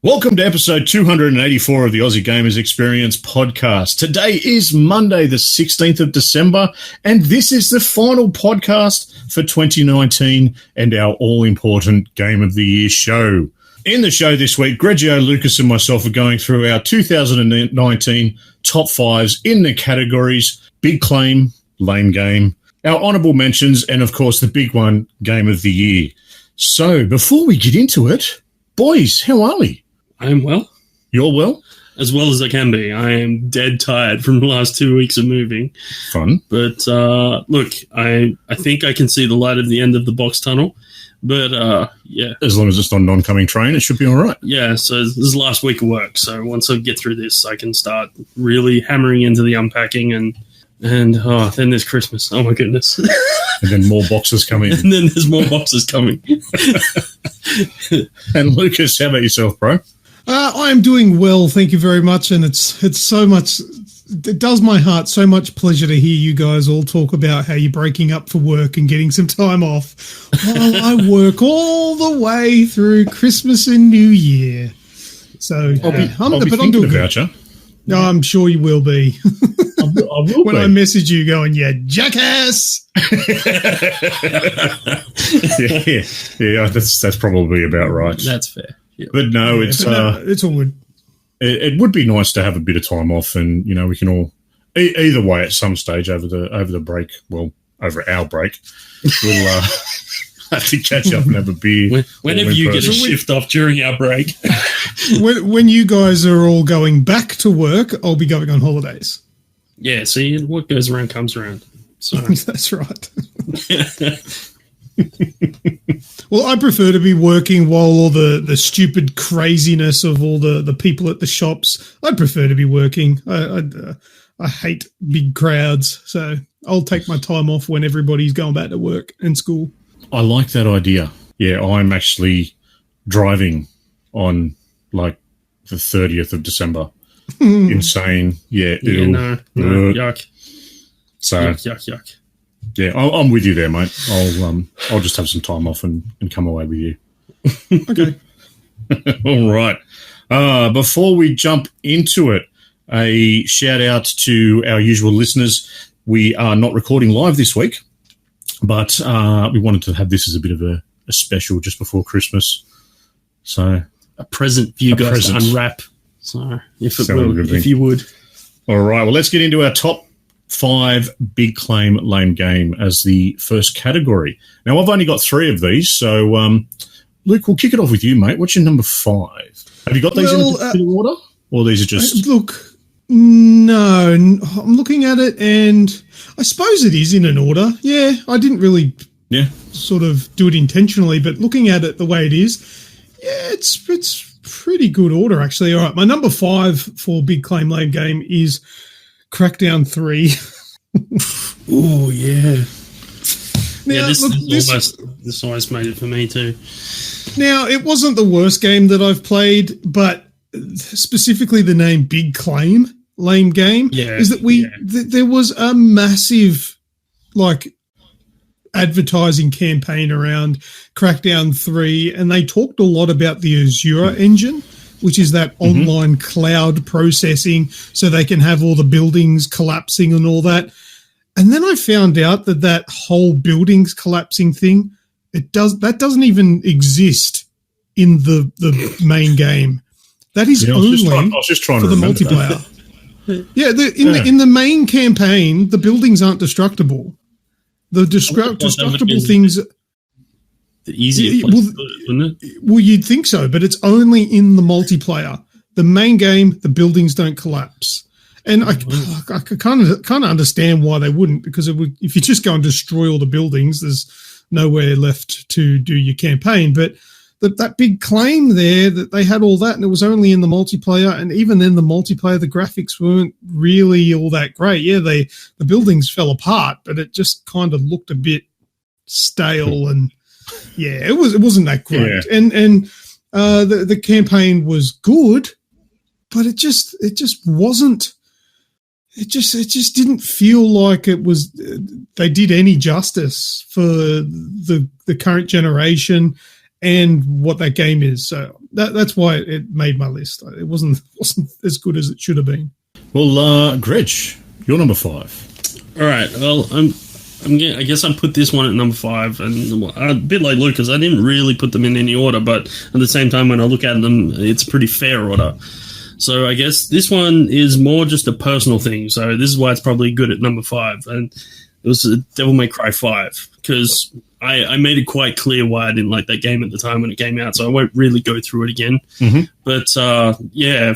Welcome to episode 284 of the Aussie Gamers Experience podcast. Today is Monday, the 16th of December, and this is the final podcast for 2019 and our all-important Game of the Year show. In the show this week, Grejio, Lucas, and myself are going through our 2019 top fives in the categories Big Claim, Lame Game, our honourable mentions, and of course the big one, Game of the Year. So, before we get into it, boys, how are we? I am well. You're well? As well as I can be. I am dead tired from the last 2 weeks of moving. Fun. But, look, I think I can see the light at the end of the box tunnel. But, yeah. As long as it's not an oncoming train, it should be all right. Yeah, so this is the last week of work. So once I get through this, I can start really hammering into the unpacking and then there's Christmas. Oh, my goodness. And then more boxes coming. And then there's more boxes coming. And Lucas, how about yourself, bro? I am doing well, thank you very much, and it's so much. It does my heart so much pleasure to hear you guys all talk about how you're breaking up for work and getting some time off while I work all the way through Christmas and New Year. So I'll be thinking about you. No, I'm sure you will be. I will when be. I message you going, yeah, jackass. yeah, that's probably about right. That's fair. Yep. But no, it's all good. It would be nice to have a bit of time off, and we can all either way at some stage over the break. Well, over our break, we'll have to catch up and have a beer. Whenever you get a shift off during our break. when you guys are all going back to work, I'll be going on holidays. Yeah, see, what goes around comes around. So. That's right. Well, I prefer to be working while all the stupid craziness of all the people at the shops. I'd prefer to be working. I hate big crowds, so I'll take my time off when everybody's going back to work and school. I like that idea. Yeah, I'm actually driving on like the 30th of December. Insane. Yeah. No, yuck. So yuck. Yeah, I'm with you there, mate. I'll just have some time off and come away with you. Okay. All right. Before we jump into it, a shout out to our usual listeners. We are not recording live this week, but we wanted to have this as a bit of a special just before Christmas. So a present for you guys to unwrap. So if you would. All right. Well, let's get into our top 5 Big Claim Lame Game as the first category. Now, I've only got 3 of these, so Luke, we'll kick it off with you, mate. What's your number 5? Have you got these in a particular order, or these are just? No, I'm looking at it, and I suppose it is in an order. Yeah, I didn't really, sort of do it intentionally, but looking at it the way it is, yeah, it's pretty good order actually. All right, my number 5 for Big Claim Lame Game is Crackdown 3. Oh, yeah. Now, this almost made it for me too. Now, it wasn't the worst game that I've played, but specifically the name Big Claim Lame Game is that there was a massive, advertising campaign around Crackdown 3, and they talked a lot about the Azure engine, which is that online cloud processing so they can have all the buildings collapsing and all that. And then I found out that whole buildings collapsing thing, that doesn't even exist in the main game. That is only for the multiplayer. In the main campaign, the buildings aren't destructible. The destructible things... The easier place to do it, wouldn't it? Well, you'd think so, but it's only in the multiplayer. The main game, the buildings don't collapse. And I kind of understand why they wouldn't, because if you just go and destroy all the buildings, there's nowhere left to do your campaign. But that big claim there that they had all that, and it was only in the multiplayer, and even then the multiplayer, the graphics weren't really all that great. Yeah, the buildings fell apart, but it just kind of looked a bit stale and... Yeah, it wasn't that great, and the campaign was good, but it just wasn't. It just didn't feel like it was. They did any justice for the current generation, and what that game is. So that's why it made my list. It wasn't as good as it should have been. Well, Greg, you're number 5. All right. Well, I guess I put this one at number 5, and a bit like Lucas, I didn't really put them in any order, but at the same time, when I look at them, it's a pretty fair order. So I guess this one is more just a personal thing. So this is why it's probably good at number 5, and it was Devil May Cry 5, because I made it quite clear why I didn't like that game at the time when it came out, so I won't really go through it again. Mm-hmm. But,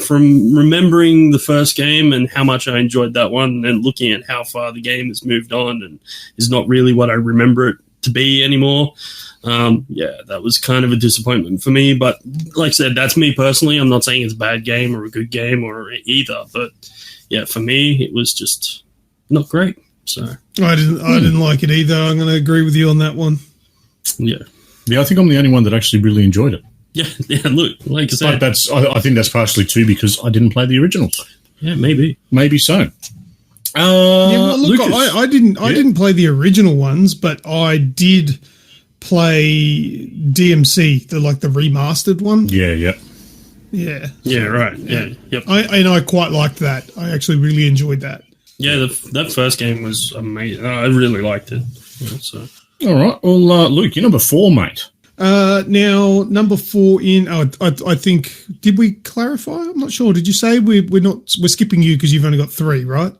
from remembering the first game and how much I enjoyed that one, and looking at how far the game has moved on and is not really what I remember it to be anymore, that was kind of a disappointment for me. But like I said, that's me personally. I'm not saying it's a bad game or a good game or either, but, yeah, for me, it was just not great. So I didn't like it either. I'm going to agree with you on that one. Yeah. I think I'm the only one that actually really enjoyed it. Yeah. Look, like I said, but I think that's partially too because I didn't play the originals. Yeah, maybe So. Look, Lucas. I didn't play the original ones, but I did play DMC, the remastered one. Yeah. Yeah, right. Yeah, yep. I quite liked that. I actually really enjoyed that. Yeah, that first game was amazing. I really liked it. Yeah, so. All right. Well, Luke, you're number 4, mate. Now, number 4 I think, did we clarify? I'm not sure. Did you say we're skipping you because you've only got 3, right?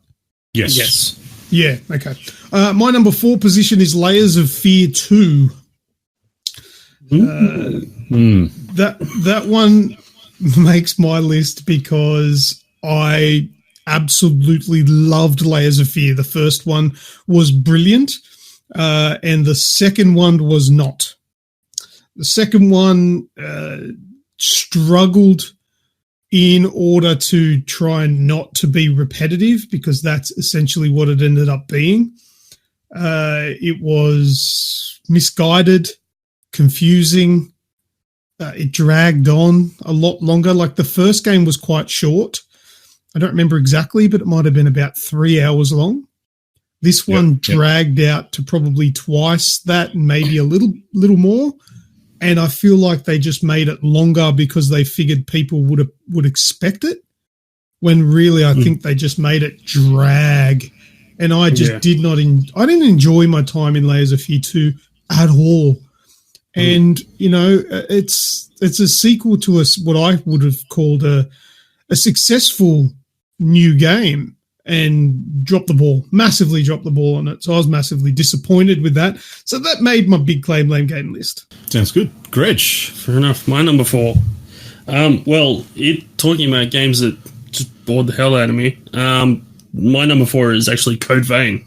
Yes. Yeah, okay. My number 4 position is Layers of Fear 2. That one makes my list because I absolutely loved Layers of Fear. The first one was brilliant, and the second one was not. The second one struggled in order to try not to be repetitive, because that's essentially what it ended up being. It was misguided, confusing. It dragged on a lot longer. Like, the first game was quite short. I don't remember exactly, but it might have been about 3 hours long. This one dragged out to probably twice that, and maybe a little more. And I feel like they just made it longer because they figured people would expect it, when really I think they just made it drag. And I just I didn't enjoy my time in Layers of Fear 2 at all. And, it's a sequel to what I would have called a successful new game, and massively dropped the ball on it. So I was massively disappointed with that. So that made my big claim lame game list. Sounds good. Greg. Fair enough. My number 4. Talking about games that just bored the hell out of me. My number 4 is actually Code Vein.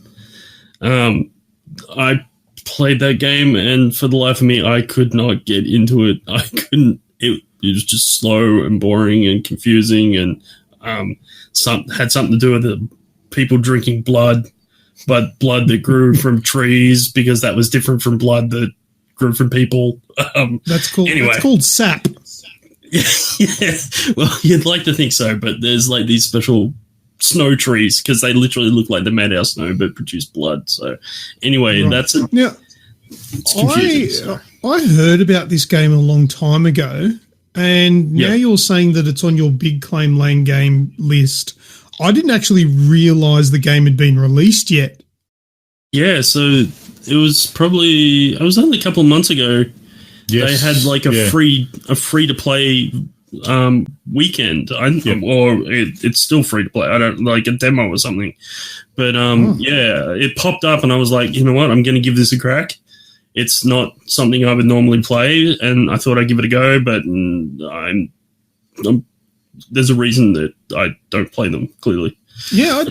I played that game, and for the life of me, I could not get into it. I couldn't. It was just slow and boring and confusing, and had something to do with the people drinking blood, but blood that grew from trees, because that was different from blood that grew from people. That's cool. Anyway. That's called sap. Yeah. Well, you'd like to think so, but there's like these special snow trees, because they literally look like they're made out of snow but produce blood. So anyway, right. That's it. Now, it's confusing. I heard about this game a long time ago, and now you're saying that it's on your big claim lane game list. I didn't actually realize the game had been released yet. Yeah, so it was only a couple of months ago. Yes. They had like a free to play weekend. Or it's still free to play. I don't like a demo or something. But it popped up, and I was like, you know what? I'm going to give this a crack. It's not something I would normally play, and I thought I'd give it a go, but there's a reason that I don't play them, clearly. Yeah,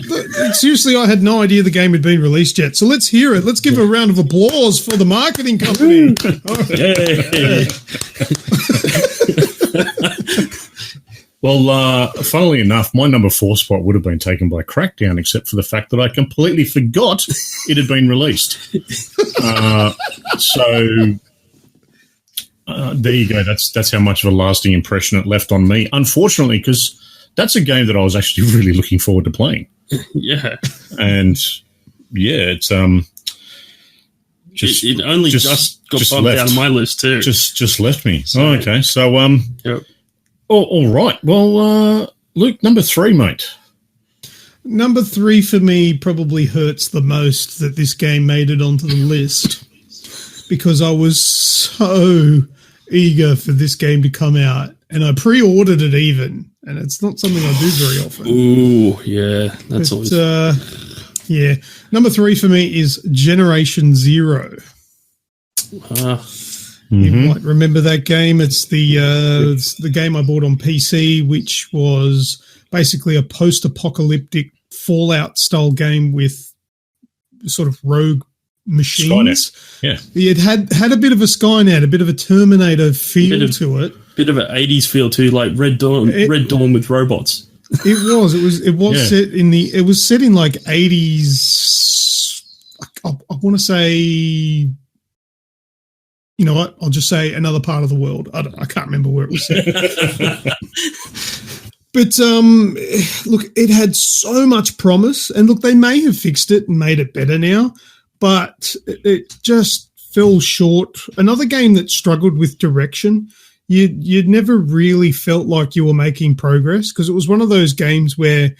seriously, I had no idea the game had been released yet. So let's hear it. Let's give a round of applause for the marketing company. Well, funnily enough, my number 4 spot would have been taken by Crackdown, except for the fact that I completely forgot it had been released. There you go. That's how much of a lasting impression it left on me. Unfortunately, because that's a game that I was actually really looking forward to playing. Yeah. And it's It only just got bumped left. out of my list too. Just left me. So, okay. So yep. all right. Well, Luke, number 3, mate. Number 3 for me probably hurts the most that this game made it onto the list because I was so eager for this game to come out, and I pre-ordered it even, and it's not something I do very often. Ooh, yeah, that's always. Yeah, number 3 for me is Generation Zero. You might remember that game. It's the game I bought on PC, which was basically a post-apocalyptic Fallout style game with sort of rogue machines. Skynet. Yeah, It had a bit of a Skynet, a bit of a Terminator feel to it. Bit of an 80s feel too, like Red Dawn with robots. It was set in like 80s. I want to say, you know what? I'll just say another part of the world. I can't remember where it was set. But look, it had so much promise, and look, they may have fixed it and made it better now, but it just fell short. Another game that struggled with direction. You'd never really felt like you were making progress because it was one of those games where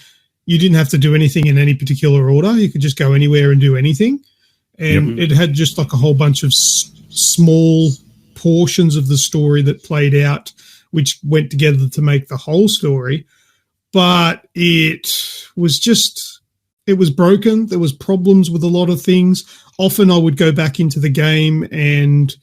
you didn't have to do anything in any particular order. You could just go anywhere and do anything. And it had just like a whole bunch of small portions of the story that played out, which went together to make the whole story. But it was broken. There was problems with a lot of things. Often I would go back into the game and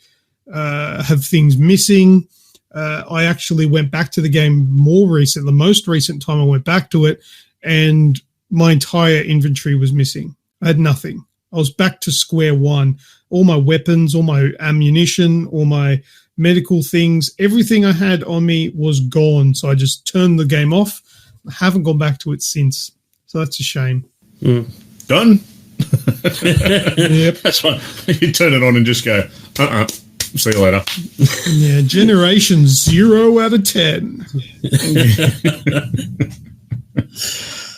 have things missing. I actually went back to the game the most recent time I went back to it, and my entire inventory was missing. I had nothing. I was back to square one. All my weapons, all my ammunition, all my medical things, everything I had on me was gone. So I just turned the game off. I haven't gone back to it since. So that's a shame. Done. Yep. That's fine. You turn it on and just go, see you later. Yeah, Generation 0 out of 10.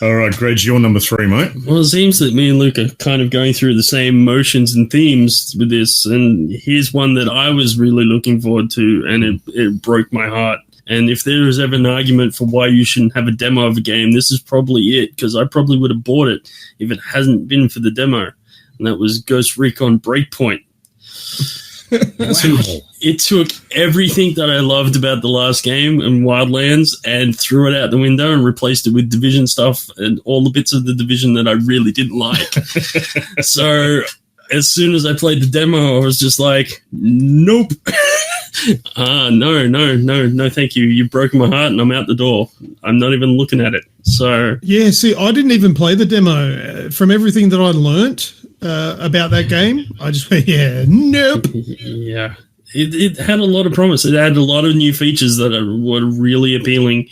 All right, Greg, you're number 3, mate. Well, it seems that me and Luke are kind of going through the same motions and themes with this, and here's one that I was really looking forward to, and it broke my heart. And if there was ever an argument for why you shouldn't have a demo of a game, this is probably it, because I probably would have bought it if it hasn't been for the demo, and that was Ghost Recon Breakpoint. Wow. It took everything that I loved about the last game and Wildlands and threw it out the window and replaced it with Division stuff and all the bits of the Division that I really didn't like. So as soon as I played the demo, I was just like, nope. No, thank you. You've broken my heart and I'm out the door. I'm not even looking at it. So yeah, see, I didn't even play the demo. From everything that I learnt about that game, I just went, yeah, nope. Yeah. It had a lot of promise. It had a lot of new features that were really appealing,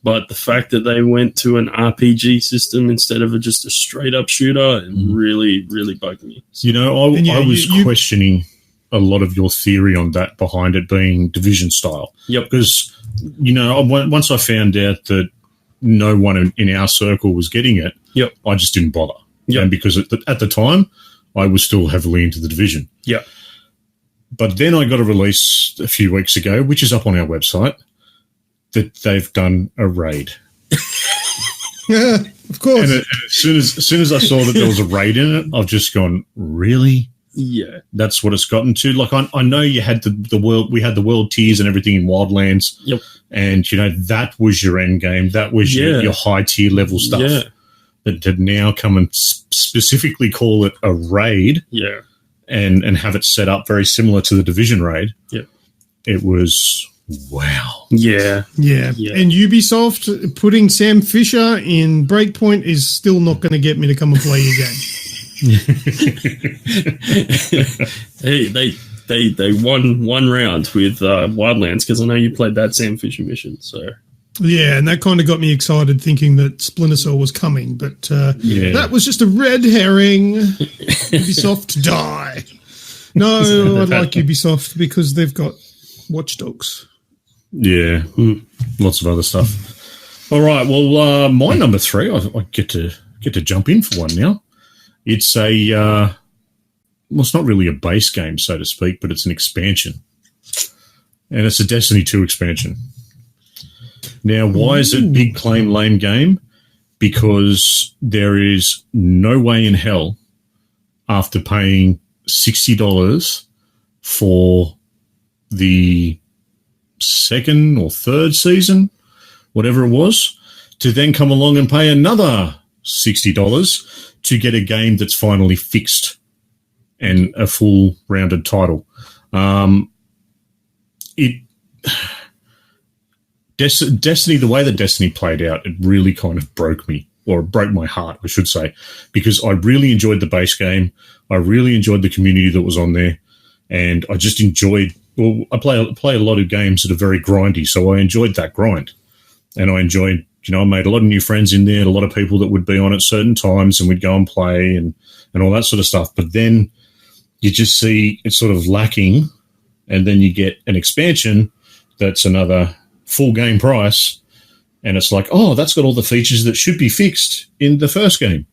but the fact that they went to an RPG system instead of just a straight-up shooter really, really bugged me. You know, I was questioning a lot of your theory on that behind it being Division style. Yep. Because, you know, once I found out that no one in our circle was getting it, yep, I just didn't bother. Yep. And because at the time, I was still heavily into the Division. Yeah. But then I got a release a few weeks ago, which is up on our website, that they've done a raid. Yeah, of course. And as soon as I saw that there was a raid in it, I've just gone, really? Yeah. That's what it's gotten to. Like, I know you had the world, we had the world tiers and everything in Wildlands. Yep. And, you know, that was your end game. That was your high tier level stuff. Yeah. But to now come and specifically call it a raid. Yeah. And have it set up very similar to the Division raid. Yeah. It was wow. Yeah. Yeah. And Ubisoft putting Sam Fisher in Breakpoint is still not going to get me to come and play your game. They won one round with Wildlands because I know you played that Sam Fisher mission. So yeah, and that kind of got me excited, thinking that Splinter Cell was coming, but that was just a red herring. Ubisoft die. No, I like Ubisoft because they've got Watch Dogs. Yeah, lots of other stuff. All right, well, my number 3, I get to jump in for one now. It's a well, it's not really a base game, so to speak, but it's an expansion. And it's a Destiny 2 expansion. Now, why is it big claim lame game? Because there is no way in hell, after paying $60 for the second or third season, whatever it was, to then come along and pay another $60 to get a game that's finally fixed and a full rounded title. Destiny, the way that Destiny played out, it really kind of broke me, or broke my heart, I should say, because I really enjoyed the base game. I really enjoyed the community that was on there, and I just enjoyed. Well, I play a lot of games that are very grindy, so I enjoyed that grind, and I enjoyed. I made a lot of new friends in there, a lot of people that would be on at certain times, and we'd go and play and all that sort of stuff. But then you just see it's sort of lacking, and then you get an expansion that's another full game price, and it's like, oh, that's got all the features that should be fixed in the first game.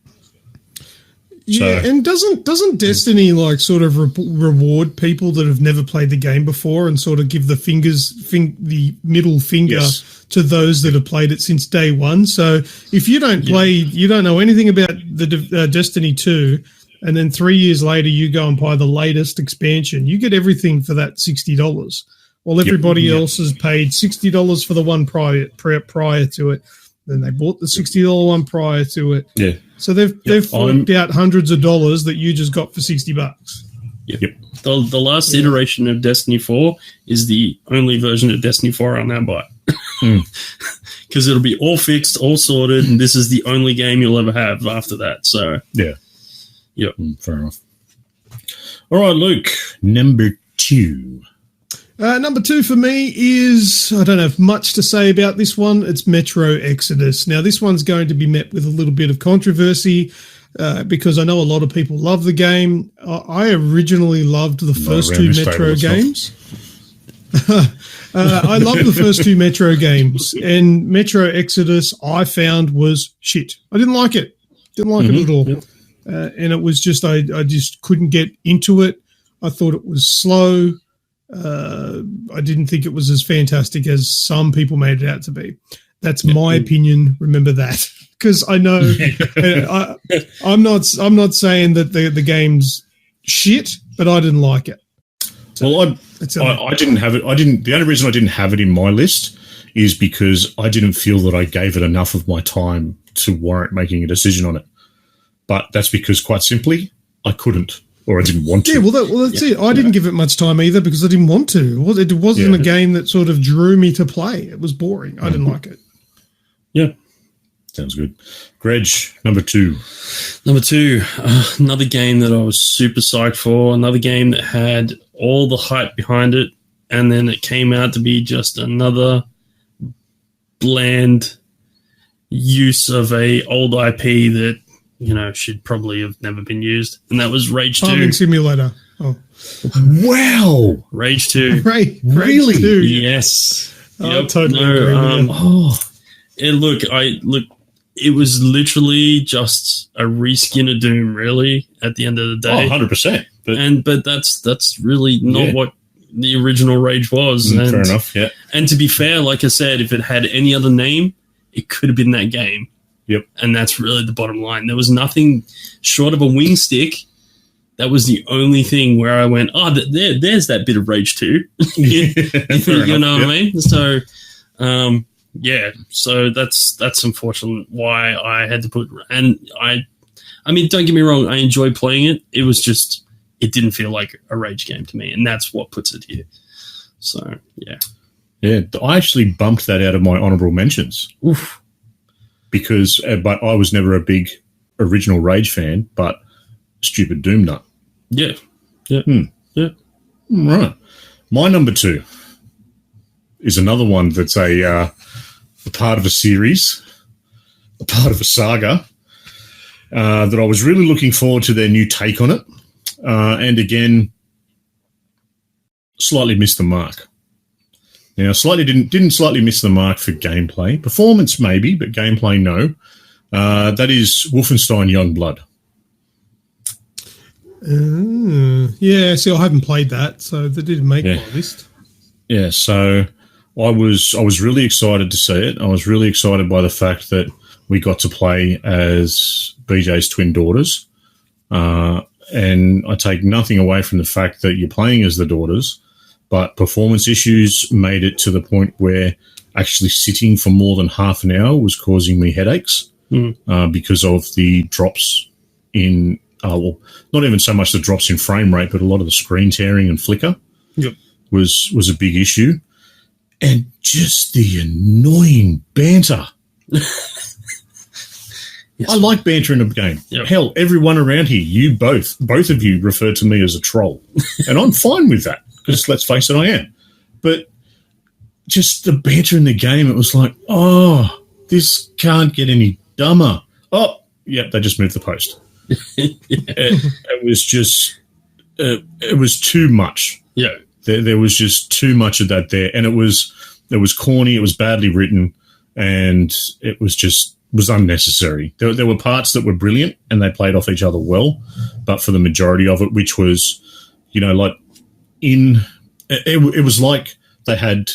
Yeah, so, and doesn't Destiny like sort of reward people that have never played the game before and sort of give the middle finger to those that have played it since day one? So if you don't play, you don't know anything about the Destiny 2, and then 3 years later you go and buy the latest expansion, you get everything for that $60. While everybody else has paid $60 for the one prior to it. Then they bought the $60 one prior to it. Yeah. So they've forked out hundreds of dollars that you just got for $60. Yep. The last iteration of Destiny 4 is the only version of Destiny 4 I'll now buy. Because it'll be all fixed, all sorted, and this is the only game you'll ever have after that. So yeah. Yep. Fair enough. All right, Luke, number 2. Number 2 for me is, I don't have much to say about this one. It's Metro Exodus. Now, this one's going to be met with a little bit of controversy because I know a lot of people love the game. I originally loved the first 2 Metro games. I loved the first 2 Metro games, and Metro Exodus I found was shit. I didn't like it. Didn't like it at all. Yep. And it was just, I just couldn't get into it. I thought it was slow. I didn't think it was as fantastic as some people made it out to be. That's my opinion. Remember that, because I know I'm not saying that the game's shit, but I didn't like it. So well, I didn't have it. The only reason I didn't have it in my list is because I didn't feel that I gave it enough of my time to warrant making a decision on it. But that's because, quite simply, I couldn't. Or I didn't want to. Yeah, well, that's it. I didn't give it much time either because I didn't want to. It wasn't a game that sort of drew me to play. It was boring. I didn't like it. Yeah. Sounds good. Greg, number 2. Number 2, another game that I was super psyched for. Another game that had all the hype behind it, and then it came out to be just another bland use of a old IP that should probably have never been used, and that was Rage 2. Farming Simulator. Oh, wow! Rage 2. Rage really? 2. Yes. I totally agree with you. It was literally just a reskin of Doom, really. At the end of the day, 100%. But that's really not what the original Rage was. Fair enough. Yeah. And to be fair, like I said, if it had any other name, it could have been that game. Yep. And that's really the bottom line. There was nothing short of a wing stick. That was the only thing where I went, there's that bit of Rage 2. You know what I mean? So, so that's unfortunate why I had to put, and I mean, don't get me wrong, I enjoyed playing it. It was just, it didn't feel like a Rage game to me, and that's what puts it here. So, yeah. Yeah, I actually bumped that out of my honorable mentions. Oof. Because, but I was never a big original Rage fan, but stupid Doom nut. Yeah. Yeah. Yeah. Right. My number 2 is another one that's a part of a series, a part of a saga, that I was really looking forward to their new take on it. And again, slightly missed the mark. Now, didn't slightly miss the mark for gameplay. Performance, maybe, but gameplay, no. That is Wolfenstein Youngblood. Yeah, see, I haven't played that, so that didn't make my list. Yeah, so I was really excited to see it. I was really excited by the fact that we got to play as BJ's twin daughters. And I take nothing away from the fact that you're playing as the daughters, but performance issues made it to the point where actually sitting for more than half an hour was causing me headaches because of the drops in, well, not even so much the drops in frame rate, but a lot of the screen tearing and flicker was a big issue. And just the annoying banter. Yes. I like banter in a game. Yep. Hell, everyone around here, you both of you refer to me as a troll. And I'm fine with that, because let's face it, I am. But just the banter in the game, it was like, oh, this can't get any dumber. Oh, yeah, they just moved the post. It was just, it was too much. Yeah. There was just too much of that there. And it was corny, it was badly written, and it was unnecessary. There were parts that were brilliant and they played off each other well, but for the majority of it, which was, like it was like they had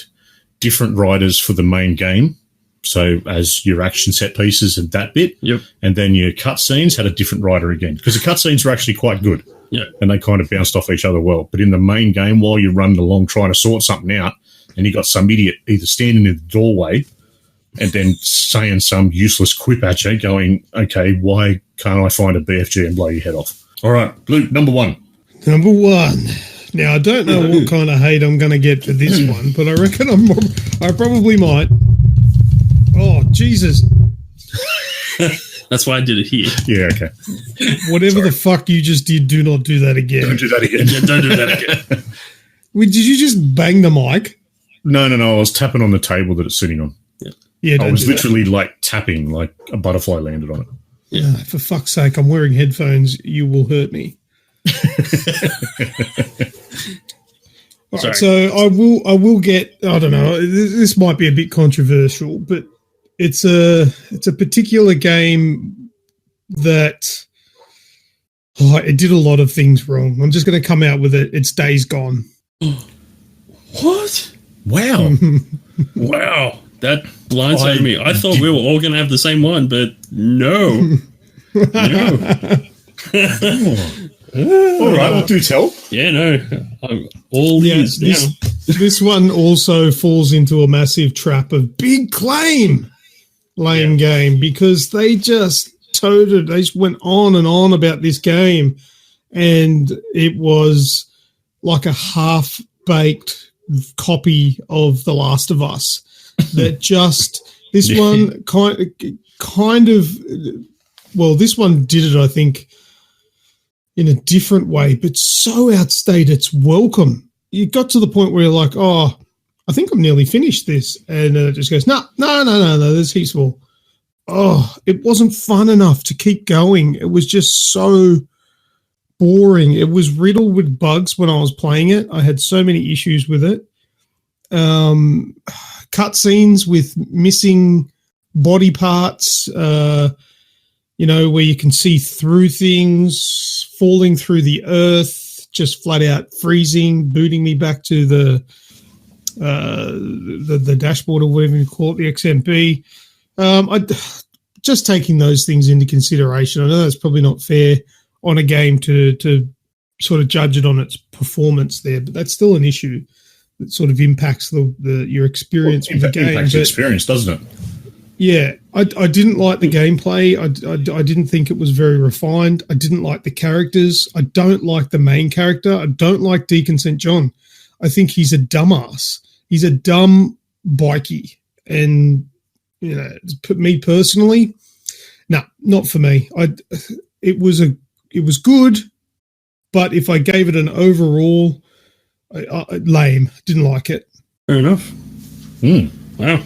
different writers for the main game. So as your action set pieces and that bit, and then your cutscenes had a different writer again, because the cutscenes were actually quite good. Yeah. And they kind of bounced off each other well. But in the main game, while you're running along trying to sort something out, and you got some idiot either standing in the doorway and then saying some useless quip at you, going, okay, why can't I find a BFG and blow your head off? All right, Luke, number one. Number one. Now, I don't know what kind of hate I'm going to get for this one, but I reckon I probably might. Oh, Jesus. That's why I did it here. Yeah, okay. Whatever the fuck you just did, do not do that again. Don't do that again. Yeah, don't do that again. Wait, did you just bang the mic? No. I was tapping on the table that it's sitting on. Yeah, I was literally like tapping, like a butterfly landed on it. Yeah, for fuck's sake, I'm wearing headphones. You will hurt me. All right, so I will get. I don't know. This might be a bit controversial, but it's a particular game that it did a lot of things wrong. I'm just going to come out with it. It's Days Gone. What? Wow. Wow. That blindsided me. I thought we were all going to have the same one, but no. No. All right, well, do tell. Yeah, no. All these now. This one also falls into a massive trap of big claim, lame game, because they just they just went on and on about this game, and it was like a half-baked copy of The Last of Us. That just this one kind of this one did it, I think, in a different way, but so outstayed its welcome. You got to the point where you're like, oh, I think I'm nearly finished this, and it just goes, no, there's heaps more. Oh, it wasn't fun enough to keep going. It was just so boring. It was riddled with bugs when I was playing it. I had so many issues with it. Cutscenes with missing body parts, where you can see through things, falling through the earth, just flat out freezing, booting me back to the dashboard or whatever you call it, the XMP. Just taking those things into consideration. I know that's probably not fair on a game to sort of judge it on its performance there, but that's still an issue that sort of impacts your experience with the game. Impacts experience, doesn't it? Yeah, I didn't like the gameplay. I didn't think it was very refined. I didn't like the characters. I don't like the main character. I don't like Deacon St. John. I think he's a dumbass. He's a dumb bikey. And, me personally, no, not for me. It was good, but if I gave it an overall, lame. Didn't like it. Fair enough. Wow.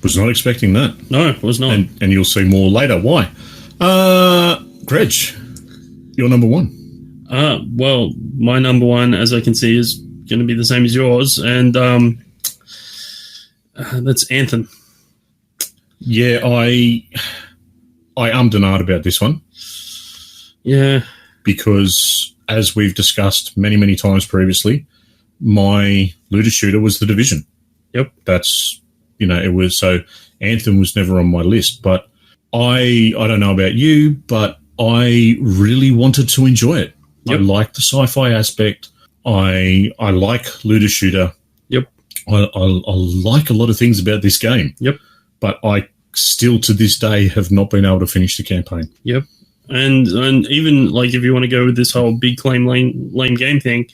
Was not expecting that. No, was not. And you'll see more later. Why? Greg, your number one. Well, my number one, as I can see, is going to be the same as yours, and that's Anthem. Yeah, I ummed and ahed about this one. Yeah. Because as we've discussed many, many times previously, my looter shooter was The Division. Yep. That's, it was, so Anthem was never on my list, but I don't know about you, but I really wanted to enjoy it. Yep. I like the sci-fi aspect. I like looter shooter. Yep. I like a lot of things about this game. Yep. But I still to this day have not been able to finish the campaign. Yep. And even like if you want to go with this whole big claim lame game thing,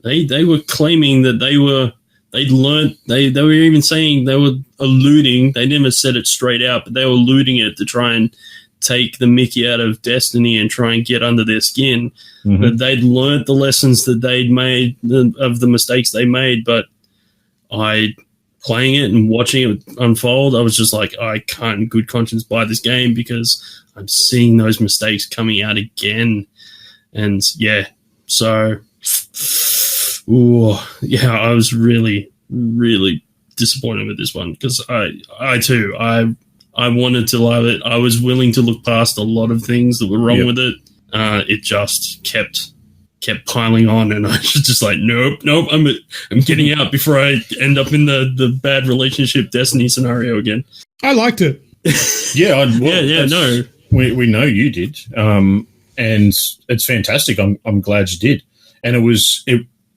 they were claiming that they were even saying they were alluding. They never said it straight out, but they were alluding it to try and take the mickey out of Destiny and try and get under their skin. Mm-hmm. That they'd learnt the lessons that they'd made of the mistakes they made, but playing it and watching it unfold, I was just like, I can't in good conscience buy this game because I'm seeing those mistakes coming out again. And yeah, so I was really, really disappointed with this one because I too wanted to love it. I was willing to look past a lot of things that were wrong with it. It just kept piling on, and I was just like, nope, I'm getting out before I end up in the bad relationship Destiny scenario again. I liked it. No, we know you did, and it's fantastic. I'm glad you did, and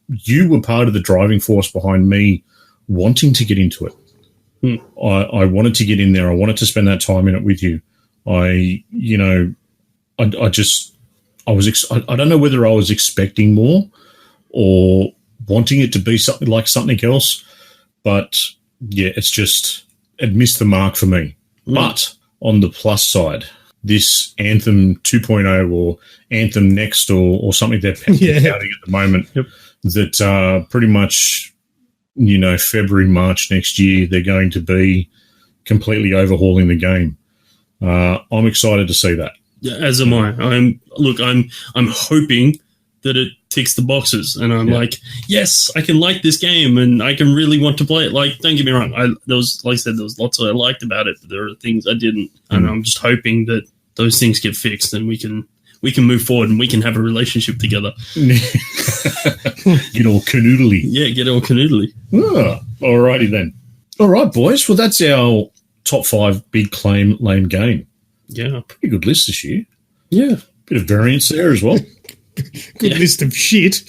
you were part of the driving force behind me wanting to get into it. I wanted to get in there. I wanted to spend that time in it with you. I don't know whether I was expecting more or wanting it to be something like something else, but yeah, it missed the mark for me. But on the plus side, this Anthem 2.0 or Anthem Next or something they're touting at the moment, that pretty much, February, March next year, they're going to be completely overhauling the game. I'm excited to see that. Yeah, as am I. I'm hoping that it ticks the boxes, and I'm like, yes, I can like this game, and I can really want to play it. Like, don't get me wrong, there was lots I liked about it, but there are things I didn't, and I'm just hoping that those things get fixed, and we can move forward, and we can have a relationship together. Get all canoodly. Yeah, get all canoodly. Oh, alrighty then. All right, boys. Well, that's our top 5 big lame game. Yeah. Pretty good list this year. Yeah. Bit of variance there as well. Good list of shit.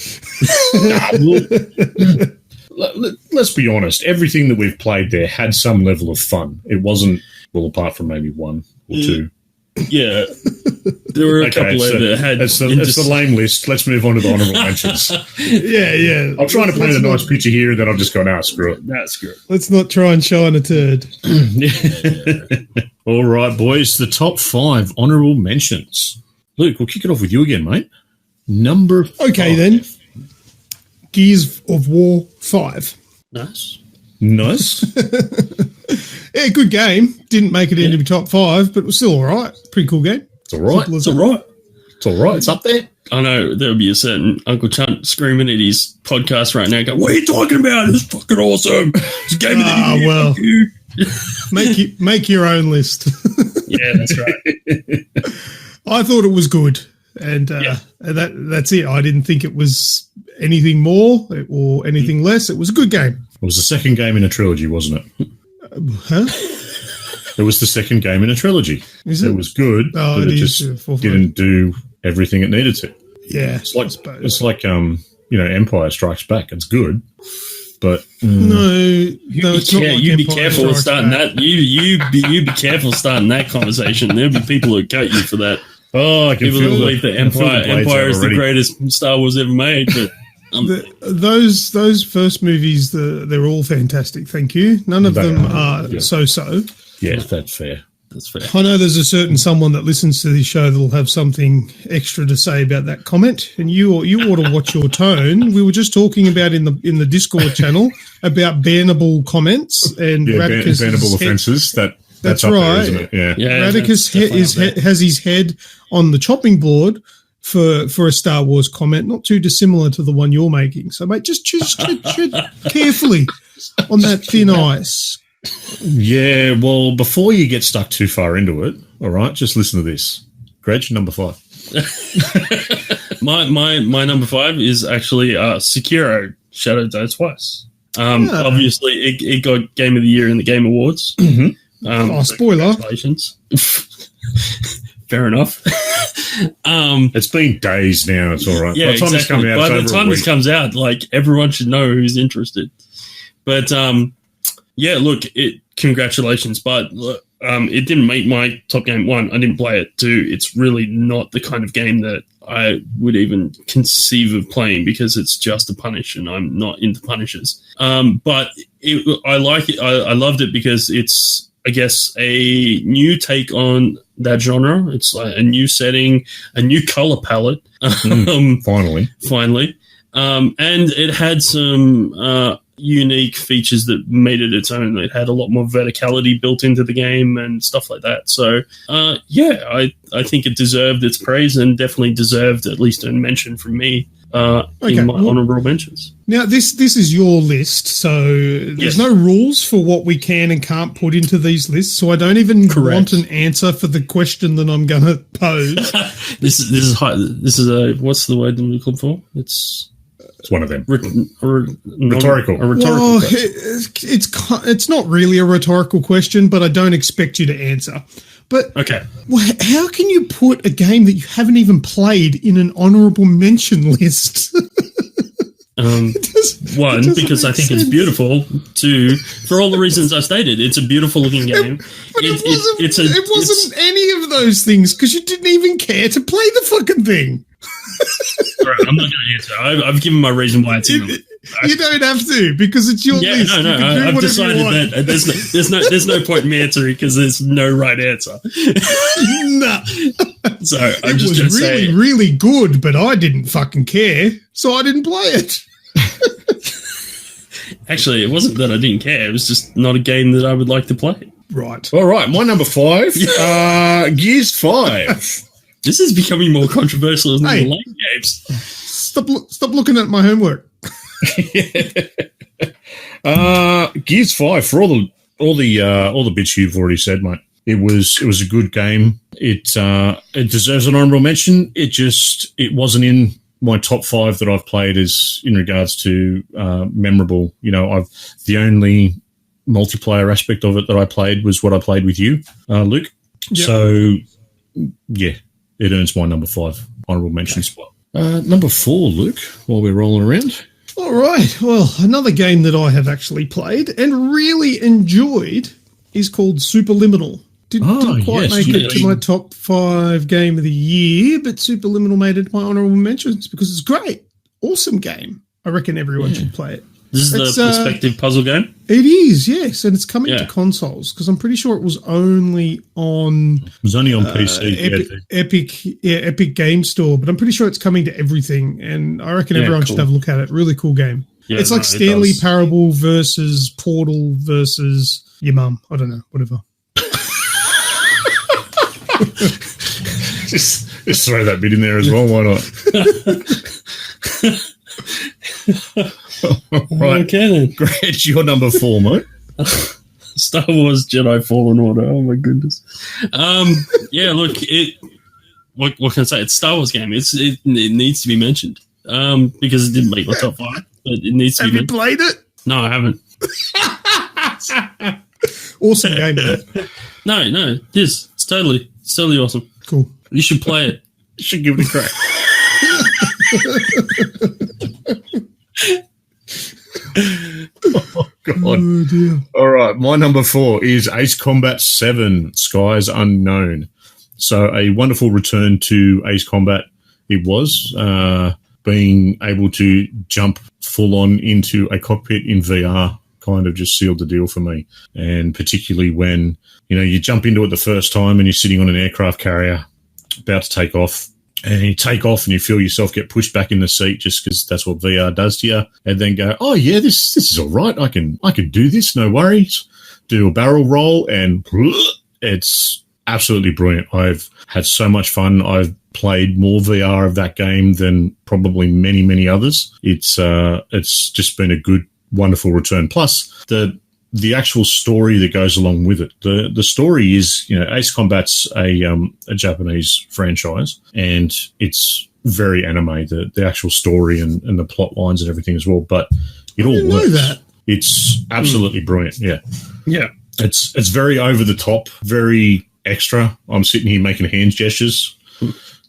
Let's be honest. Everything that we've played there had some level of fun. It wasn't, well, apart from maybe one or two. Yeah. There were a couple that had... It's the lame list. Let's move on to the honourable mentions. Yeah. I'm trying to paint a nice picture here, and then I've just gone, screw it. Screw it. Let's not try and shine a turd. All right, boys. The top 5 honourable mentions. Luke, we'll kick it off with you again, mate. Number 5. Okay, then. Gears of War 5. Nice. Yeah, good game. Didn't make it into the top 5, but it was still all right. Pretty cool game. It's all right. It's up there. I know there'll be a certain Uncle Chunt screaming at his podcast right now going, what are you talking about? It's fucking awesome. It's a game of the year. Well, make your own list. Yeah, that's right. I thought it was good, and that's it. I didn't think it was anything more or anything less. It was a good game. It was the second game in a trilogy, wasn't it? Huh? It was the second game in a trilogy. It was good, but it just didn't do everything it needed to. Yeah, it's like Empire Strikes Back. It's good, but no, it's not. You be careful starting that. You be careful starting that conversation. There'll be people who cut you for that. Oh, I can people feel who believe that Empire is the greatest Star Wars ever made. But those first movies, they're all fantastic. Thank you. None of them are so. Yeah, that's fair. That's fair. I know there's a certain someone that listens to this show that'll have something extra to say about that comment, and you ought to watch your tone. We were just talking about in the Discord channel about bannable comments and bannable offences. That's right, there, isn't it? Yeah. Radicus has his head on the chopping board for a Star Wars comment, not too dissimilar to the one you're making. So, mate, just tread carefully on that thin ice. Yeah, well, before you get stuck too far into it, all right, just listen to this. Greg, number 5. My number 5 is actually Sekiro: Shadow Die Twice. Obviously, it got Game of the Year in the Game Awards. Spoiler! Congratulations. Fair enough. It's been days now. It's all right. Yeah, exactly. By the time this comes out, like, everyone should know who's interested. But look, congratulations. But it didn't make my top game. 1, I didn't play it. 2, it's really not the kind of game that I would even conceive of playing because it's just a punish, and I'm not into punishes. But I like it. I loved it because it's, I guess, a new take on that genre. It's like a new setting, a new color palette. Finally. And it had some unique features that made it its own. It had a lot more verticality built into the game and stuff like that. So, I think it deserved its praise and definitely deserved at least a mention from me in my honorable mentions. Now, this is your list, so there's no rules for what we can and can't put into these lists, so I don't even want an answer for the question that I'm going to pose. This is a, what's the word that we look for? It's one of them. Rhetorical. A rhetorical question. It's not really a rhetorical question, but I don't expect you to answer. But how can you put a game that you haven't even played in an honorable mention list? Because I think it's beautiful. 2, for all the reasons I stated, it's a beautiful looking game. It wasn't any of those things because you didn't even care to play the fucking thing. Right, I'm not going to answer. I've given my reason why it's in them. You don't have to because it's your list. No. I've decided that there's no point in me answering because there's no right answer. No. So I'm just going to say it was really good, but I didn't fucking care, so I didn't play it. Actually, it wasn't that I didn't care. It was just not a game that I would like to play. Right. All right. My number 5, Gears 5. This is becoming more controversial than the lane games. Stop looking at my homework. Gears 5, for all the bits you've already said, mate. It was a good game. It deserves an honorable mention. It wasn't in my top 5 that I've played as in regards to memorable. You know, the only multiplayer aspect of it that I played was what I played with you, Luke. Yep. So yeah, it earns my number 5 honorable mention spot. Number 4, Luke, while we're rolling around. All right. Well, another game that I have actually played and really enjoyed is called Superliminal. Didn't quite make it to my top 5 game of the year, but Superliminal made it my honorable mentions because it's great. Awesome game. I reckon everyone should play it. This is the perspective puzzle game? It is, yes. And it's coming to consoles because I'm pretty sure it was only on... It was only on PC. Epic Game Store, but I'm pretty sure it's coming to everything. And I reckon everyone should have a look at it. Really cool game. Yeah, it's like Stanley Parable versus Portal versus your mum. I don't know, whatever. just throw that bit in there as well. Why not? Right. Okay then. Great, your number 4, mate. Star Wars Jedi Fallen Order. Oh my goodness. Look, what can I say? It's a Star Wars game. It needs to be mentioned. Because it didn't make my top 5, but it needs to be mentioned. Have you played it? No, I haven't. Awesome game, man. No, it's totally awesome. Cool. You should play it. You should give it a crack. Oh, God. Oh, dear. All right, my number 4 is Ace Combat 7, Skies Unknown. So a wonderful return to Ace Combat it was. Being able to jump full on into a cockpit in VR kind of just sealed the deal for me. And particularly when, you jump into it the first time and you're sitting on an aircraft carrier about to take off, and you take off and you feel yourself get pushed back in the seat just because that's what VR does to you, and then go, oh yeah, this is all right. I can do this, no worries. Do a barrel roll, and it's absolutely brilliant. I've had so much fun. I've played more VR of that game than probably many, many others. It's just been a good, wonderful return. Plus the actual story that goes along with it. The story is, Ace Combat's a Japanese franchise, and it's very anime, the actual story and the plot lines and everything as well. But it all works. Know that. It's absolutely brilliant. Yeah. Yeah. It's very over the top, very extra. I'm sitting here making hand gestures,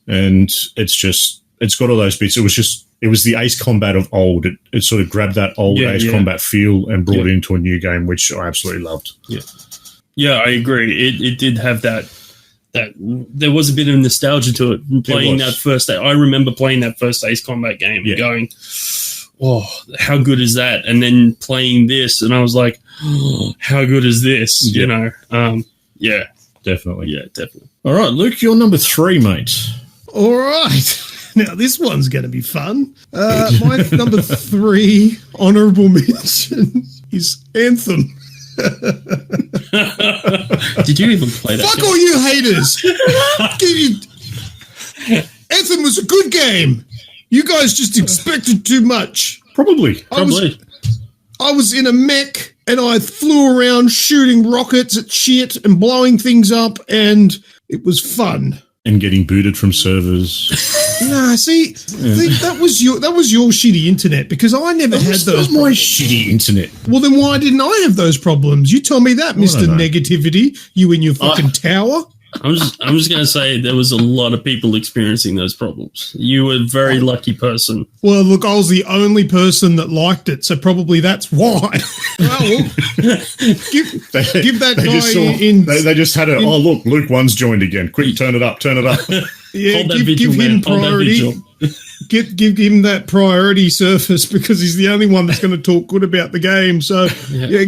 and it's got all those bits. It was the Ace Combat of old. It sort of grabbed that old Ace Combat feel and brought it into a new game, which I absolutely loved. Yeah. Yeah, I agree. It did have that there was a bit of nostalgia to it. Playing that first, I remember playing that first Ace Combat game and going, oh, how good is that? And then playing this, and I was like, oh, how good is this? You know, definitely. Yeah, definitely. All right, Luke, you're number 3, mate. All right. Now, this one's going to be fun. My number 3 honourable mention is Anthem. Did you even play that? Fuck all you haters. Anthem was a good game. You guys just expected too much. Probably. I was in a mech and I flew around shooting rockets at shit and blowing things up, and it was fun. And getting booted from servers. Nah, see, that was your shitty internet, because I never had those. That was my shitty internet. Well, then why didn't I have those problems? You tell me that, Mr. Negativity. You and your fucking tower. I'm just going to say there was a lot of people experiencing those problems. You were a very lucky person. Well, look, I was the only person that liked it, so probably that's why. Give that guy They just had oh, look, Luke 1's joined again. Quick, turn it up. Yeah, give him priority. Give him that priority surface, because he's the only one that's going to talk good about the game. So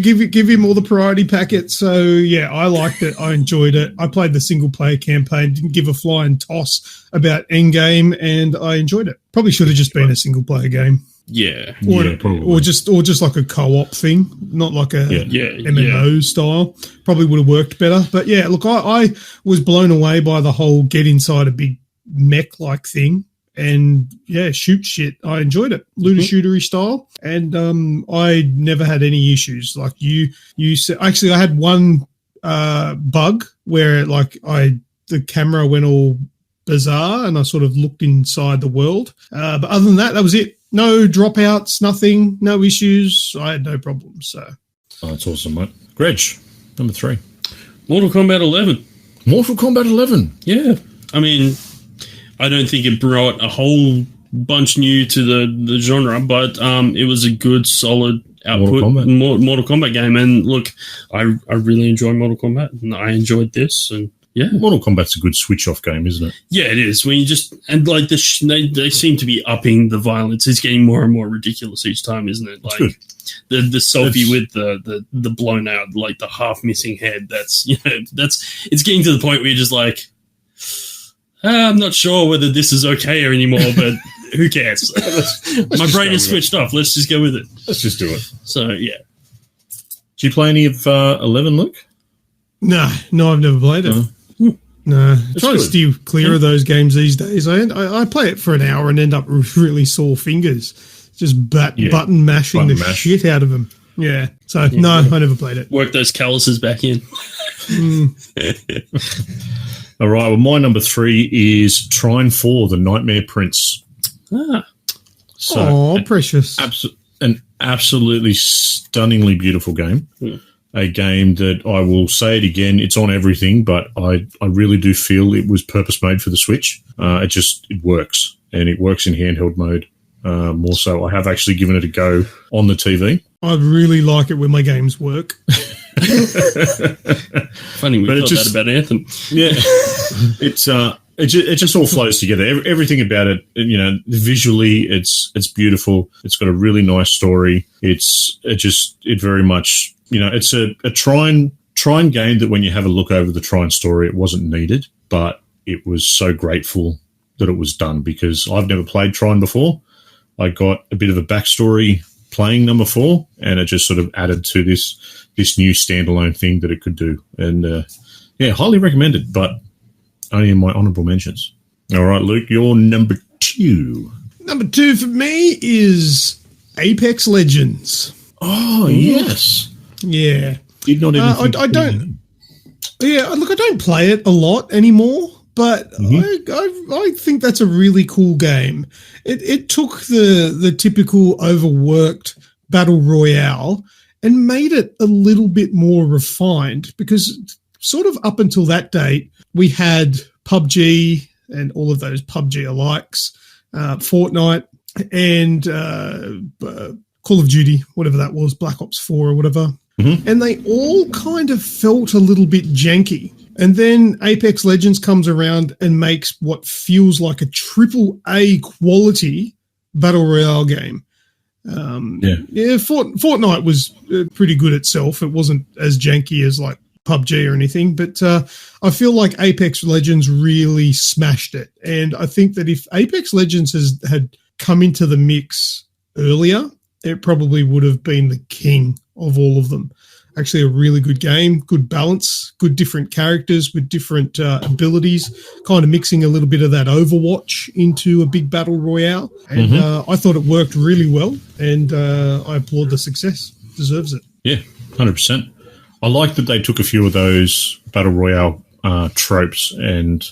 give him all the priority packets. So yeah, I liked it. I enjoyed it. I played the single player campaign. Didn't give a flying toss about endgame, and I enjoyed it. Probably should have just been a single player game. Yeah, or just like a co-op thing, not like a MMO style. Probably would have worked better. But yeah, look, I was blown away by the whole get inside a big mech like thing. And yeah, shoot shit. I enjoyed it, looter shootery style, and I never had any issues. Like you said, actually, I had one bug where the camera went all bizarre, and I sort of looked inside the world. But other than that was it. No dropouts, nothing, no issues. I had no problems. So that's awesome, mate. Greg, number 3, Mortal Kombat 11. Mortal Kombat 11. Yeah, I mean, I don't think it brought a whole bunch new to the genre, but it was a good, solid output Mortal Kombat game. And look, I really enjoy Mortal Kombat, and I enjoyed this. And yeah, Mortal Kombat's a good switch-off game, isn't it? Yeah, it is. When you just like they seem to be upping the violence. It's getting more and more ridiculous each time, isn't it? Like the selfie with the blown out, like the half missing head. It's getting to the point where you're just like, I'm not sure whether this is okay anymore, but who cares? My brain is switched off. Let's just go with it. Let's just do it. So, yeah. Did you play any of 11, Luke? No, I've never played it. No, I try to steer clear of those games these days. I play it for an hour and end up with really sore fingers. Just button mashing shit out of them. Yeah. So, I never played it. Work those calluses back in. All right, well, my number 3 is Trine 4, The Nightmare Prince. So, precious. An absolutely stunningly beautiful game. A game that I will say it again, it's on everything, but I really do feel it was purpose-made for the Switch. It works, and it works in handheld mode. More so, I have actually given it a go on the TV. I really like it when my games work. Funny, we thought that about Anthem. Yeah, it just all flows together. Everything about it, visually, it's beautiful. It's got a really nice story. It very much, it's a Trine game that when you have a look over the Trine story, it wasn't needed, but it was so grateful that it was done, because I've never played Trine before. I got a bit of a backstory playing number 4, and it just sort of added to this new standalone thing that it could do. And highly recommended, but only in my honourable mentions. All right, Luke, you're number 2. Number 2 for me is Atx Legends. Oh, yes. Yeah. Did not even think I don't. Yeah, look, I don't play it a lot anymore, but I think that's a really cool game. It took the typical overworked battle royale and made it a little bit more refined, because sort of up until that date, we had PUBG and all of those PUBG alikes, Fortnite and Call of Duty, whatever that was, Black Ops 4 or whatever. And they all kind of felt a little bit janky. And then Apex Legends comes around and makes what feels like a AAA quality battle royale game. Fortnite was pretty good itself. It wasn't as janky as like PUBG or anything, but I feel like Apex Legends really smashed it. And I think that if Apex Legends had come into the mix earlier, it probably would have been the king of all of them. Actually, a really good game, good balance, good different characters with different abilities, kind of mixing a little bit of that Overwatch into a big battle royale. And I thought it worked really well, and I applaud the success. Deserves it. Yeah, 100%. I like that they took a few of those battle royale tropes and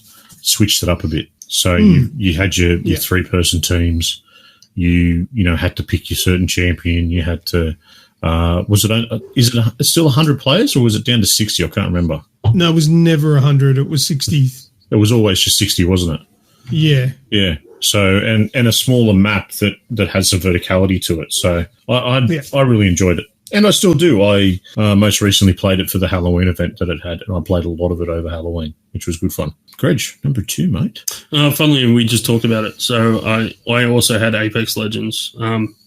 switched it up a bit. So you had your 3-person teams. You had to pick your certain champion. You had to. Is it still 100 players, or was it down to 60? I can't remember. No, it was never 100. It was 60. It was always just 60, wasn't it? Yeah. Yeah. So and a smaller map that had some verticality to it. So I really enjoyed it. And I still do. I most recently played it for the Halloween event that it had, and I played a lot of it over Halloween, which was good fun. Greg, number 2, mate. Funnily, we just talked about it. So I also had Apex Legends.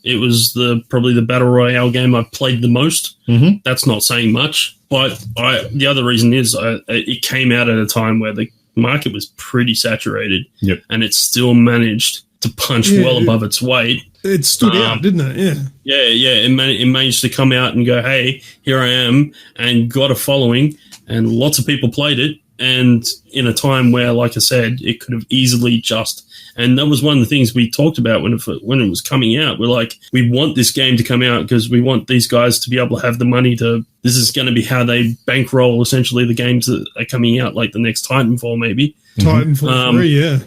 It was probably the battle royale game I played the most. That's not saying much, but the other reason is it came out at a time where the market was pretty saturated, and it still managed to punch well above its weight. It stood out, didn't it? Yeah. It managed to come out and go, hey, here I am, and got a following, and lots of people played it. And in a time where, like I said, it could have easily and that was one of the things we talked about when it was coming out. We're like, we want this game to come out because we want these guys to be able to have the money this is going to be how they bankroll essentially the games that are coming out, like the next Titanfall maybe. Titanfall 3, yeah.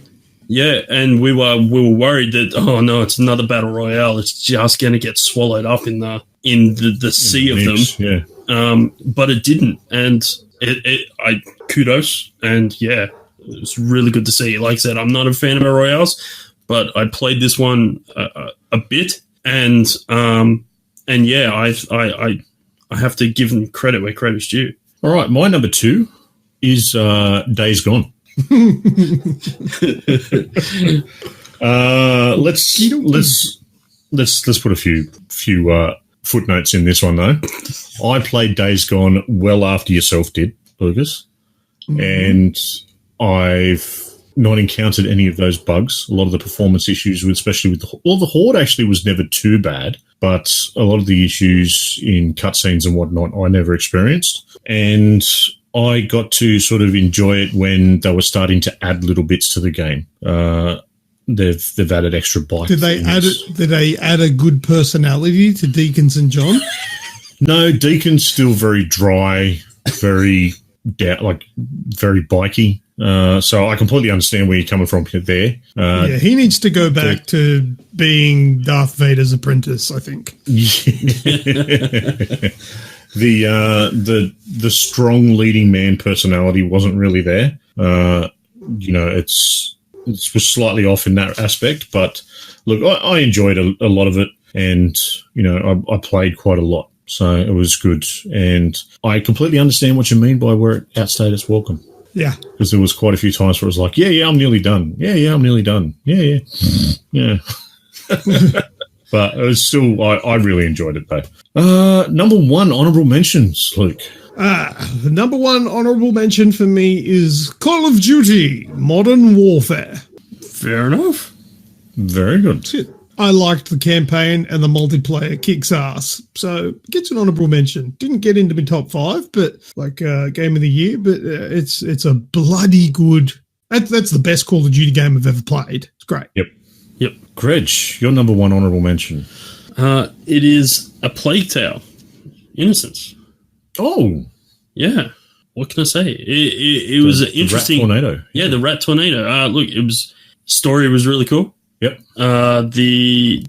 Yeah, and we were worried that, oh no, it's another battle royale. It's just going to get swallowed up in the sea of them. Yeah. But it didn't, and I kudos, and yeah, it was really good to see. Like I said, I'm not a fan of battle royales, but I played this one a bit, and yeah, I have to give them credit where credit's due. All right, my number 2 is Days Gone. Let's put a few footnotes in this one though. I played Days Gone well after yourself did, Lucas, and I've not encountered any of those bugs. A lot of the performance issues, especially with the Horde, actually was never too bad, but a lot of the issues in cutscenes and whatnot I never experienced, and I got to sort of enjoy it when they were starting to add little bits to the game. They've added extra bike. Did they add a good personality to Deacons and John? No, Deacon's still very dry, very very bikey. So I completely understand where you're coming from there. He needs to go back to being Darth Vader's apprentice, I think. The strong leading man personality wasn't really there. It was slightly off in that aspect, but look, I enjoyed a lot of it, and I played quite a lot, so it was good. And I completely understand what you mean by where it outstayed its welcome. Yeah, because there was quite a few times where it was like, yeah, I'm nearly done. Yeah, I'm nearly done. Yeah. But it was still, I really enjoyed it though. Number 1 honourable mentions, Luke. The number 1 honourable mention for me is Call of Duty Modern Warfare. Fair enough. Very good. I liked the campaign, and the multiplayer kicks ass. So it gets an honourable mention. Didn't get into my top 5, but game of the year. But it's a bloody good. That's the best Call of Duty game I've ever played. It's great. Yep. Greg, your number 1 honourable mention. It is A Plague Tale: Innocence. Oh, yeah. what can I say? It was an interesting rat tornado. Yeah, the rat tornado. Look, story was really cool. Yep. The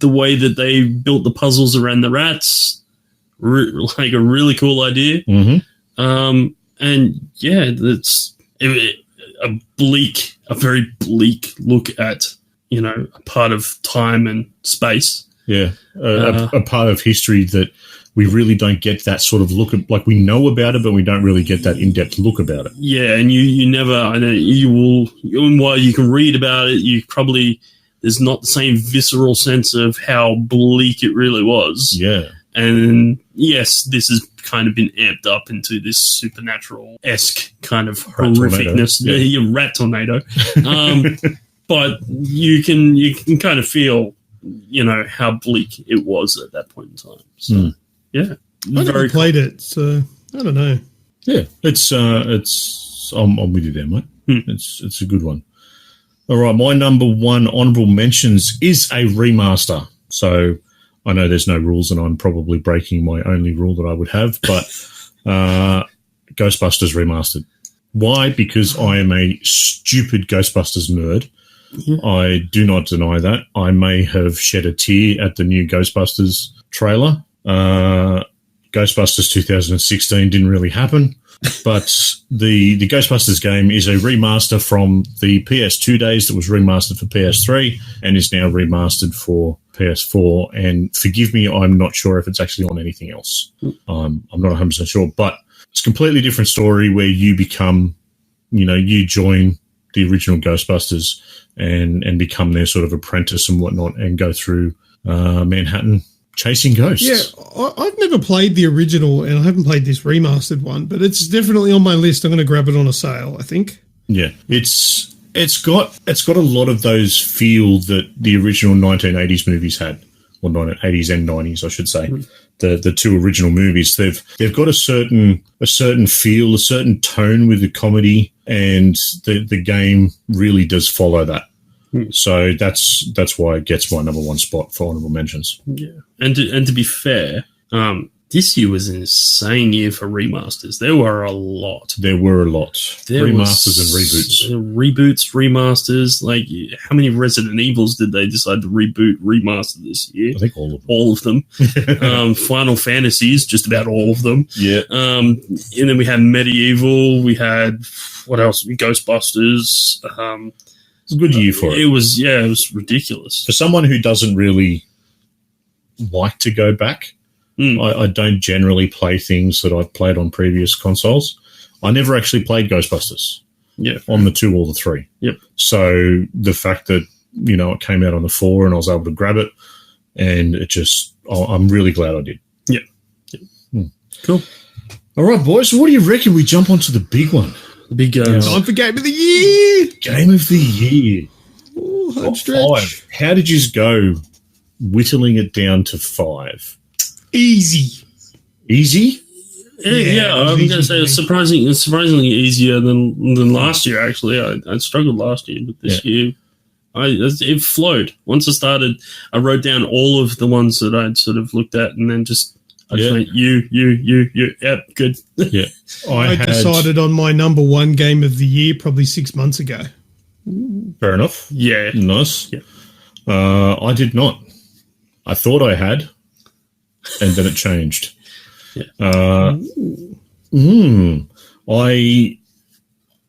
way that they built the puzzles around the rats, like a really cool idea. Mm-hmm. And yeah, that's a very bleak look at, a part of time and space. Yeah, a part of history that we really don't get that sort of look at. Like, we know about it, but we don't really get that in-depth look about it. Yeah, and you never, I know you will, while you can read about it, there's not the same visceral sense of how bleak it really was. Yeah. And yes, this has kind of been amped up into this supernatural-esque kind of horrificness. Yeah, rat tornado. But you can kind of feel, how bleak it was at that point in time. So, yeah. I never played it, so I don't know. Yeah, I'm with you there, mate. It's a good one. All right, my number one honourable mentions is a remaster. So I know there's no rules, and I'm probably breaking my only rule that I would have, but Ghostbusters Remastered. Why? Because I am a stupid Ghostbusters nerd. Yeah. I do not deny that. I may have shed a tear at the new Ghostbusters trailer. Ghostbusters 2016 didn't really happen, but the Ghostbusters game is a remaster from the PS2 days that was remastered for PS3 and is now remastered for PS4. And forgive me, I'm not sure if it's actually on anything else. I'm not 100% sure, but it's a completely different story where you become, you join the original Ghostbusters and become their sort of apprentice and whatnot, and go through Manhattan chasing ghosts. Yeah, I've never played the original, and I haven't played this remastered one, but it's definitely on my list. I'm going to grab it on a sale, I think. Yeah, it's got a lot of those feel that the original 1980s movies had, or 1980s and 90s, I should say. The two original movies, they've got a certain feel, a certain tone with the comedy, and the game really does follow that. So that's why it gets my number one spot for honorable mentions. Yeah, and to be fair, this year was an insane year for remasters. There were a lot. Remasters and reboots. Remasters. Like, how many Resident Evils did they decide to remaster this year? I think all of them. All of them. Final Fantasies, just about all of them. Yeah. And then we had Medieval. We had, what else? Ghostbusters. It's a good year for it. It was ridiculous. For someone who doesn't really like to go back, I don't generally play things that I've played on previous consoles. I never actually played Ghostbusters on the 2 or the 3. Yep. So the fact that, it came out on the 4 and I was able to grab it, and I'm really glad I did. Yeah. Cool. All right, boys, what do you reckon we jump onto the big one? The big time for Game of the Year. Game of the Year. Ooh, home stretch. 5. How did you go whittling it down to 5? Easy? Yeah, I'm going to say it's surprisingly easier than last year, actually. I struggled last year, but this year it flowed. Once I started, I wrote down all of the ones that I'd sort of looked at, and then I just went, you, yep, good. Yeah. I decided on my number one game of the year probably 6 months ago. Fair enough. Yeah. Nice. Yeah. I did not. I thought I had, and then it changed. Yeah.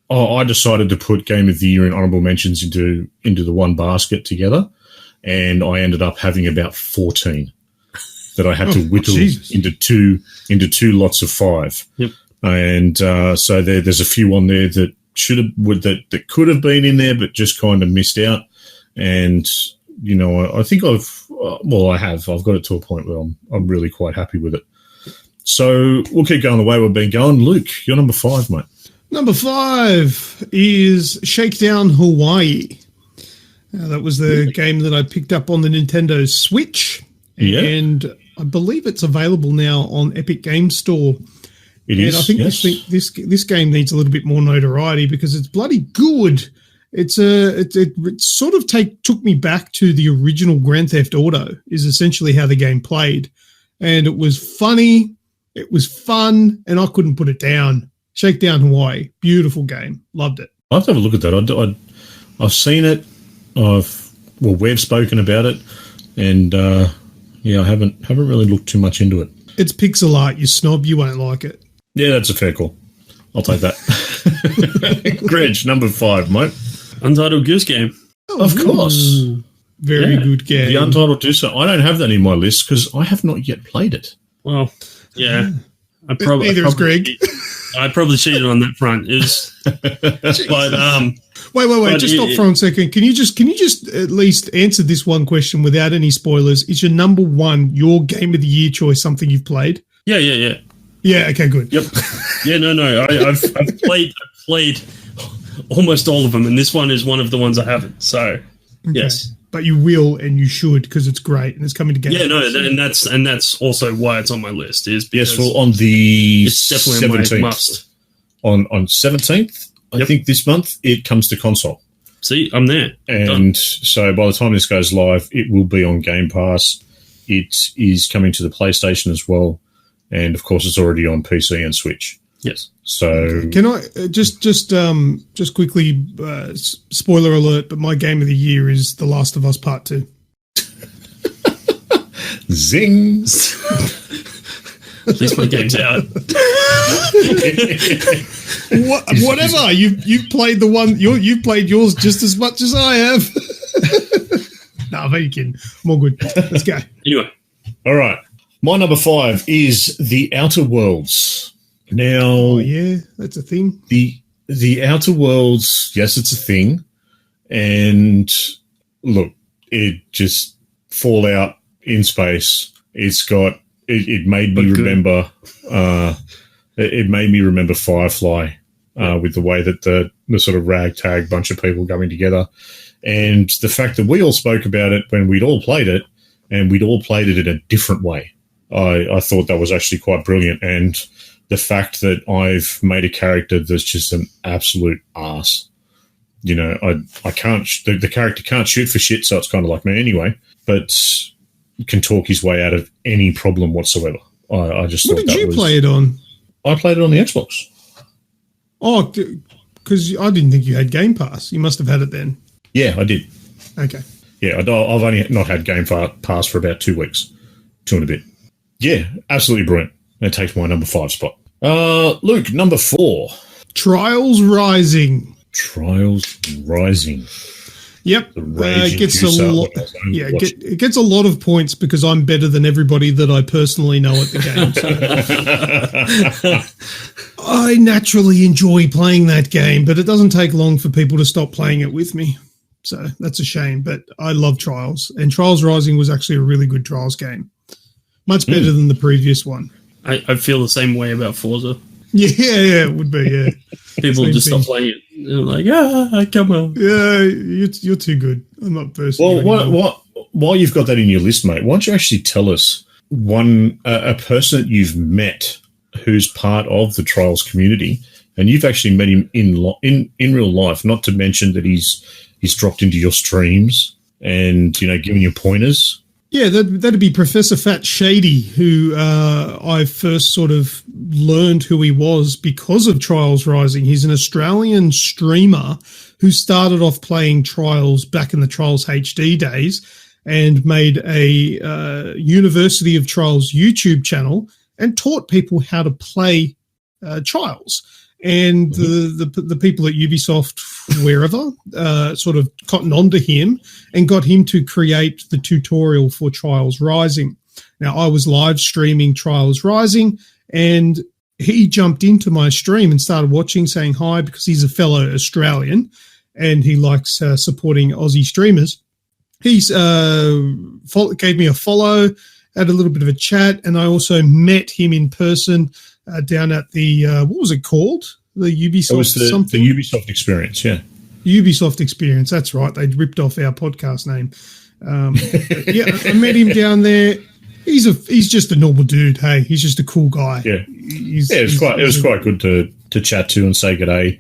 I decided to put Game of the Year and honourable mentions into the one basket together, and I ended up having about 14 that I had to whittle into two lots of 5. Yep. And so there's a few on there that that could have been in there, but just kind of missed out. And I think I've got it to a point where I'm really quite happy with it. So we'll keep going the way we've been going. Luke, you're number 5, mate. Number 5 is Shakedown Hawaii. That was the game that I picked up on the Nintendo Switch. Yeah. And I believe it's available now on Epic Games Store. It is. I think this game needs a little bit more notoriety because it's bloody good. It sort of took me back to the original Grand Theft Auto, is essentially how the game played. And it was funny. It was fun, and I couldn't put it down. Shakedown Hawaii, beautiful game. Loved it. I'll have to have a look at that. I've seen it. We've spoken about it, and I haven't really looked too much into it. It's pixel art, you snob. You won't like it. Yeah, that's a fair call. I'll take that. Greg, number 5, mate. Untitled Goose Game. Of course. Very good game. The Untitled Goose Game. I don't have that in my list because I have not yet played it. Well, yeah. Neither is Greg. I probably cheated on that front. Wait. Just stop for 1 second. Can you just at least answer this one question without any spoilers? Is your number 1 your game of the year choice something you've played? Yeah. Yeah. Okay. Good. Yep. Yeah. No. I've played almost all of them, and this one is one of the ones I haven't. So, yes. But you will and you should because it's great and it's coming together. Yeah, no, and that's also why it's on my list. Is because on the it's definitely 17th, must. On 17th, I think this month it comes to console. See, I'm there, and so by the time this goes live, it will be on Game Pass. It is coming to the PlayStation as well, and of course, it's already on PC and Switch. Yes. So can I just quickly spoiler alert? But my game of the year is The Last of Us Part 2. Zing! At least my game's out. Whatever you've played the one you've played yours just as much as I have. No, I'm only kidding. I'm all good. Let's go. Anyway, all right. My number 5 is The Outer Worlds. Now, yeah, that's a thing. The Outer Worlds, yes, it's a thing. And look, it just Fallout in space. It's got it made me remember. It made me remember Firefly with the way that the sort of ragtag bunch of people coming together, and the fact that we all spoke about it when we'd all played it, and we'd all played it in a different way. I thought that was actually quite brilliant, and the fact that I've made a character that's just an absolute arse. You know, I can't. The character can't shoot for shit, so it's kind of like me anyway. But can talk his way out of any problem whatsoever. I just what thought did you play it on? I played it on the Xbox. Oh, because I didn't think you had Game Pass. You must have had it then. Yeah, I did. Okay. Yeah, I've only not had Game Pass for about 2 weeks, 2 and a bit. Yeah, absolutely brilliant. That takes my number 5 spot. Luke, number 4. Trials Rising. Trials Rising. Yep, it gets a lot. Yeah, it gets a lot of points because I'm better than everybody that I personally know at the game. So. I naturally enjoy playing that game, but it doesn't take long for people to stop playing it with me. So that's a shame. But I love Trials, and Trials Rising was actually a really good Trials game, much better than the previous one. I feel the same way about Forza. Yeah, it would be. Yeah, people just stop playing it. They're like, come on. Yeah, you're too good. I'm not personally. Well, while you've got that in your list, mate, why don't you actually tell us a person that you've met who's part of the Trials community, and you've actually met him in real life. Not to mention that he's dropped into your streams and given you pointers. Yeah, that'd be Professor Fat Shady, who I first sort of learned who he was because of Trials Rising. He's an Australian streamer who started off playing Trials back in the Trials HD days and made a University of Trials YouTube channel and taught people how to play Trials. And the people at Ubisoft, wherever, sort of cottoned onto him and got him to create the tutorial for Trials Rising. Now, I was live streaming Trials Rising, and he jumped into my stream and started watching, saying hi, because he's a fellow Australian, and he likes supporting Aussie streamers. He's gave me a follow, had a little bit of a chat, and I also met him in person down at the, what was it called? The Ubisoft It was the Ubisoft Experience, yeah. Ubisoft Experience, that's right. They ripped off our podcast name. Yeah, I met him down there. He's just a normal dude, hey. He's just a cool guy. Yeah, it was quite good to chat to and say g'day.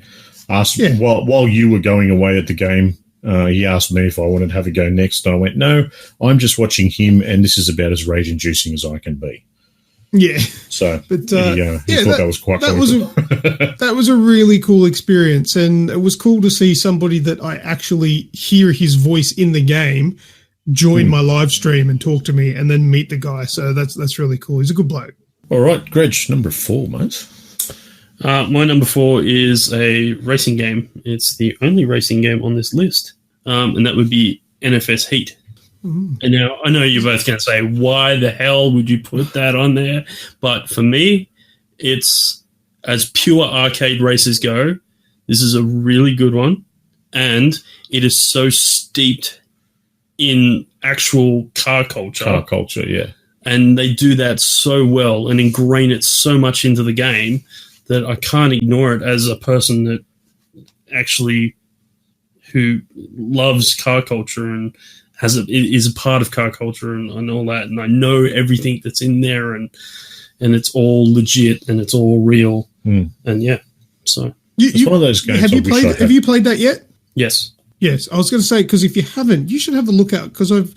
While you were going away at the game, he asked me if I wanted to have a go next, and I went, no, I'm just watching him, and this is about as rage-inducing as I can be. Yeah. So But he thought that was quite cool. That was a really cool experience, and it was cool to see somebody that I actually hear his voice in the game join my live stream and talk to me, and then meet the guy. So that's really cool. He's a good bloke. All right, Greg, number 4, mate. My number 4 is a racing game. It's the only racing game on this list, and that would be NFS Heat. And now I know you're both going to say, why the hell would you put that on there? But for me, it's as pure arcade races go. This is a really good one, and it is so steeped in actual car culture. Car culture, yeah. And they do that so well and ingrain it so much into the game that I can't ignore it as a person that actually who loves car culture and is a part of car culture and all that, and I know everything that's in there, and it's all legit and it's all real, and so it's one of those games. Have you played that yet? Yes. I was going to say, because if you haven't, you should have a look out, because I've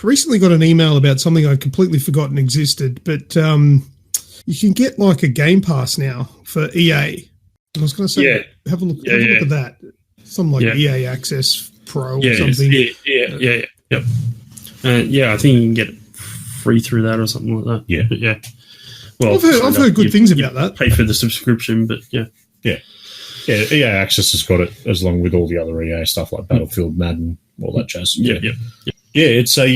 recently got an email about something I'd completely forgotten existed, but you can get like a Game Pass now for EA. I was going to say, have a look at that. Something like EA Access Pro or something. Yep. I think you can get it free through that or something like that. Yeah. But yeah. Well, I've heard good things about that. Pay for the subscription, but yeah. Yeah. Yeah, EA Access has got it, as long with all the other EA stuff like Battlefield, Madden, all that jazz. Yeah. It's a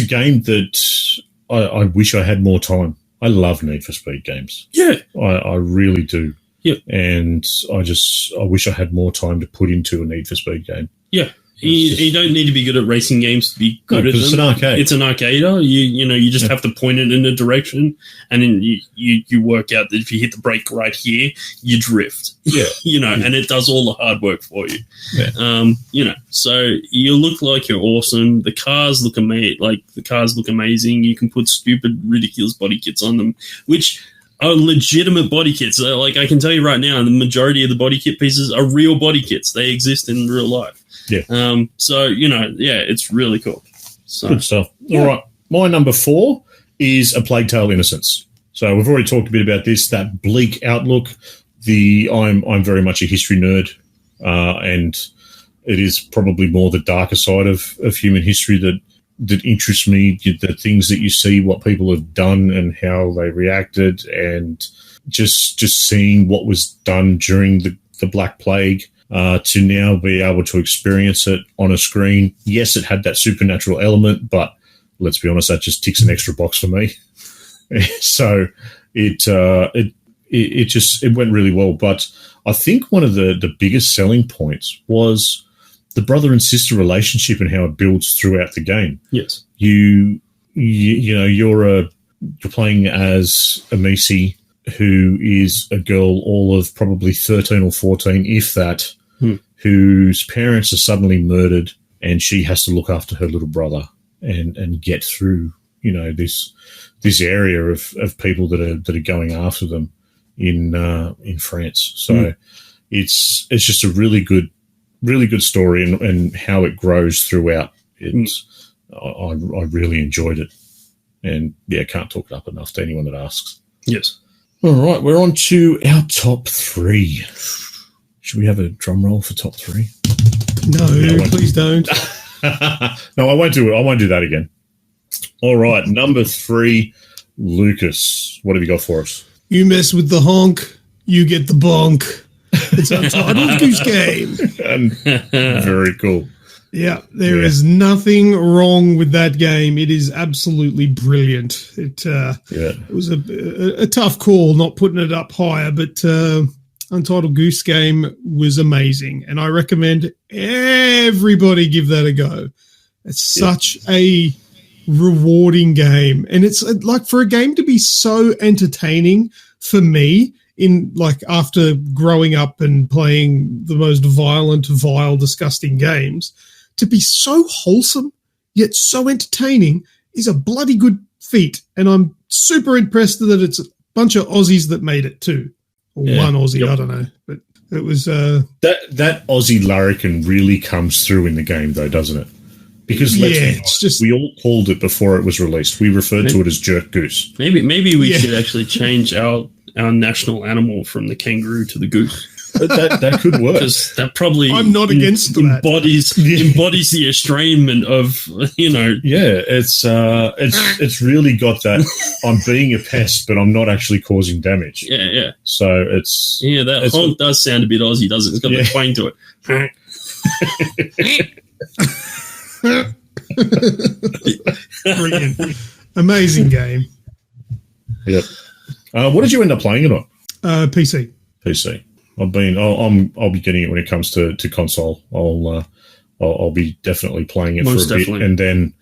game that I wish I had more time. I love Need for Speed games. Yeah. I really do. Yeah. And I wish I had more time to put into a Need for Speed game. Yeah. You don't need to be good at racing games to be good at them. It's an arcade. It's an arcader. You just have to point it in a direction, and then you work out that if you hit the brake right here, you drift. Yeah. And it does all the hard work for you. Yeah. So you look like you're awesome. The cars look amazing. You can put stupid, ridiculous body kits on them, which are legitimate body kits. Like, I can tell you right now, the majority of the body kit pieces are real body kits. They exist in real life. Yeah. It's really cool. So, good stuff. Yeah. All right. My number 4 is A Plague Tale: Innocence. So we've already talked a bit about this, that bleak outlook. I'm very much a history nerd, and it is probably more the darker side of human history that interests me, the things that you see, what people have done and how they reacted, and just seeing what was done during the Black Plague. To now be able to experience it on a screen. Yes, it had that supernatural element, but let's be honest, that just ticks an extra box for me. So it went really well. But I think one of the biggest selling points was the brother and sister relationship and how it builds throughout the game. yes. You're playing as Amici, who is a girl all of probably 13 or 14, if that, whose parents are suddenly murdered, and she has to look after her little brother and get through, this area of people that are going after them in France. So it's just a really good story, and how it grows throughout. I really enjoyed it, and can't talk it up enough to anyone that asks. Yes. All right, we're on to our top 3. Should we have a drum roll for top 3? No, please don't. No, I won't do it. I won't do that again. All right, number 3, Lucas. What have you got for us? You mess with the honk, you get the bonk. It's Untitled Goose Game. Very cool. Yeah, there is nothing wrong with that game. It is absolutely brilliant. It was a tough call not putting it up higher, but Untitled Goose Game was amazing, and I recommend everybody give that a go. It's such a rewarding game, and it's like, for a game to be so entertaining for me, in like after growing up and playing the most violent, vile, disgusting games, to be so wholesome yet so entertaining is a bloody good feat. And I'm super impressed that it's a bunch of Aussies that made it too. Or one Aussie, I don't know. But it was... That Aussie larrikin really comes through in the game, though, doesn't it? Because we all called it before it was released. We referred to it as jerk goose. Maybe we should actually change our national animal from the kangaroo to the goose. But that could work. Because that probably I'm not against embodies the estrangement of, Yeah, it's really got that I'm being a pest, but I'm not actually causing damage. Yeah. So it's... Yeah, that honk does sound a bit Aussie, doesn't it? It's got the twang to it. Brilliant. Amazing game. Yep. What did you end up playing it on? PC. I'll be getting it when it comes to console. I'll be definitely playing it Most for a definitely. bit, and then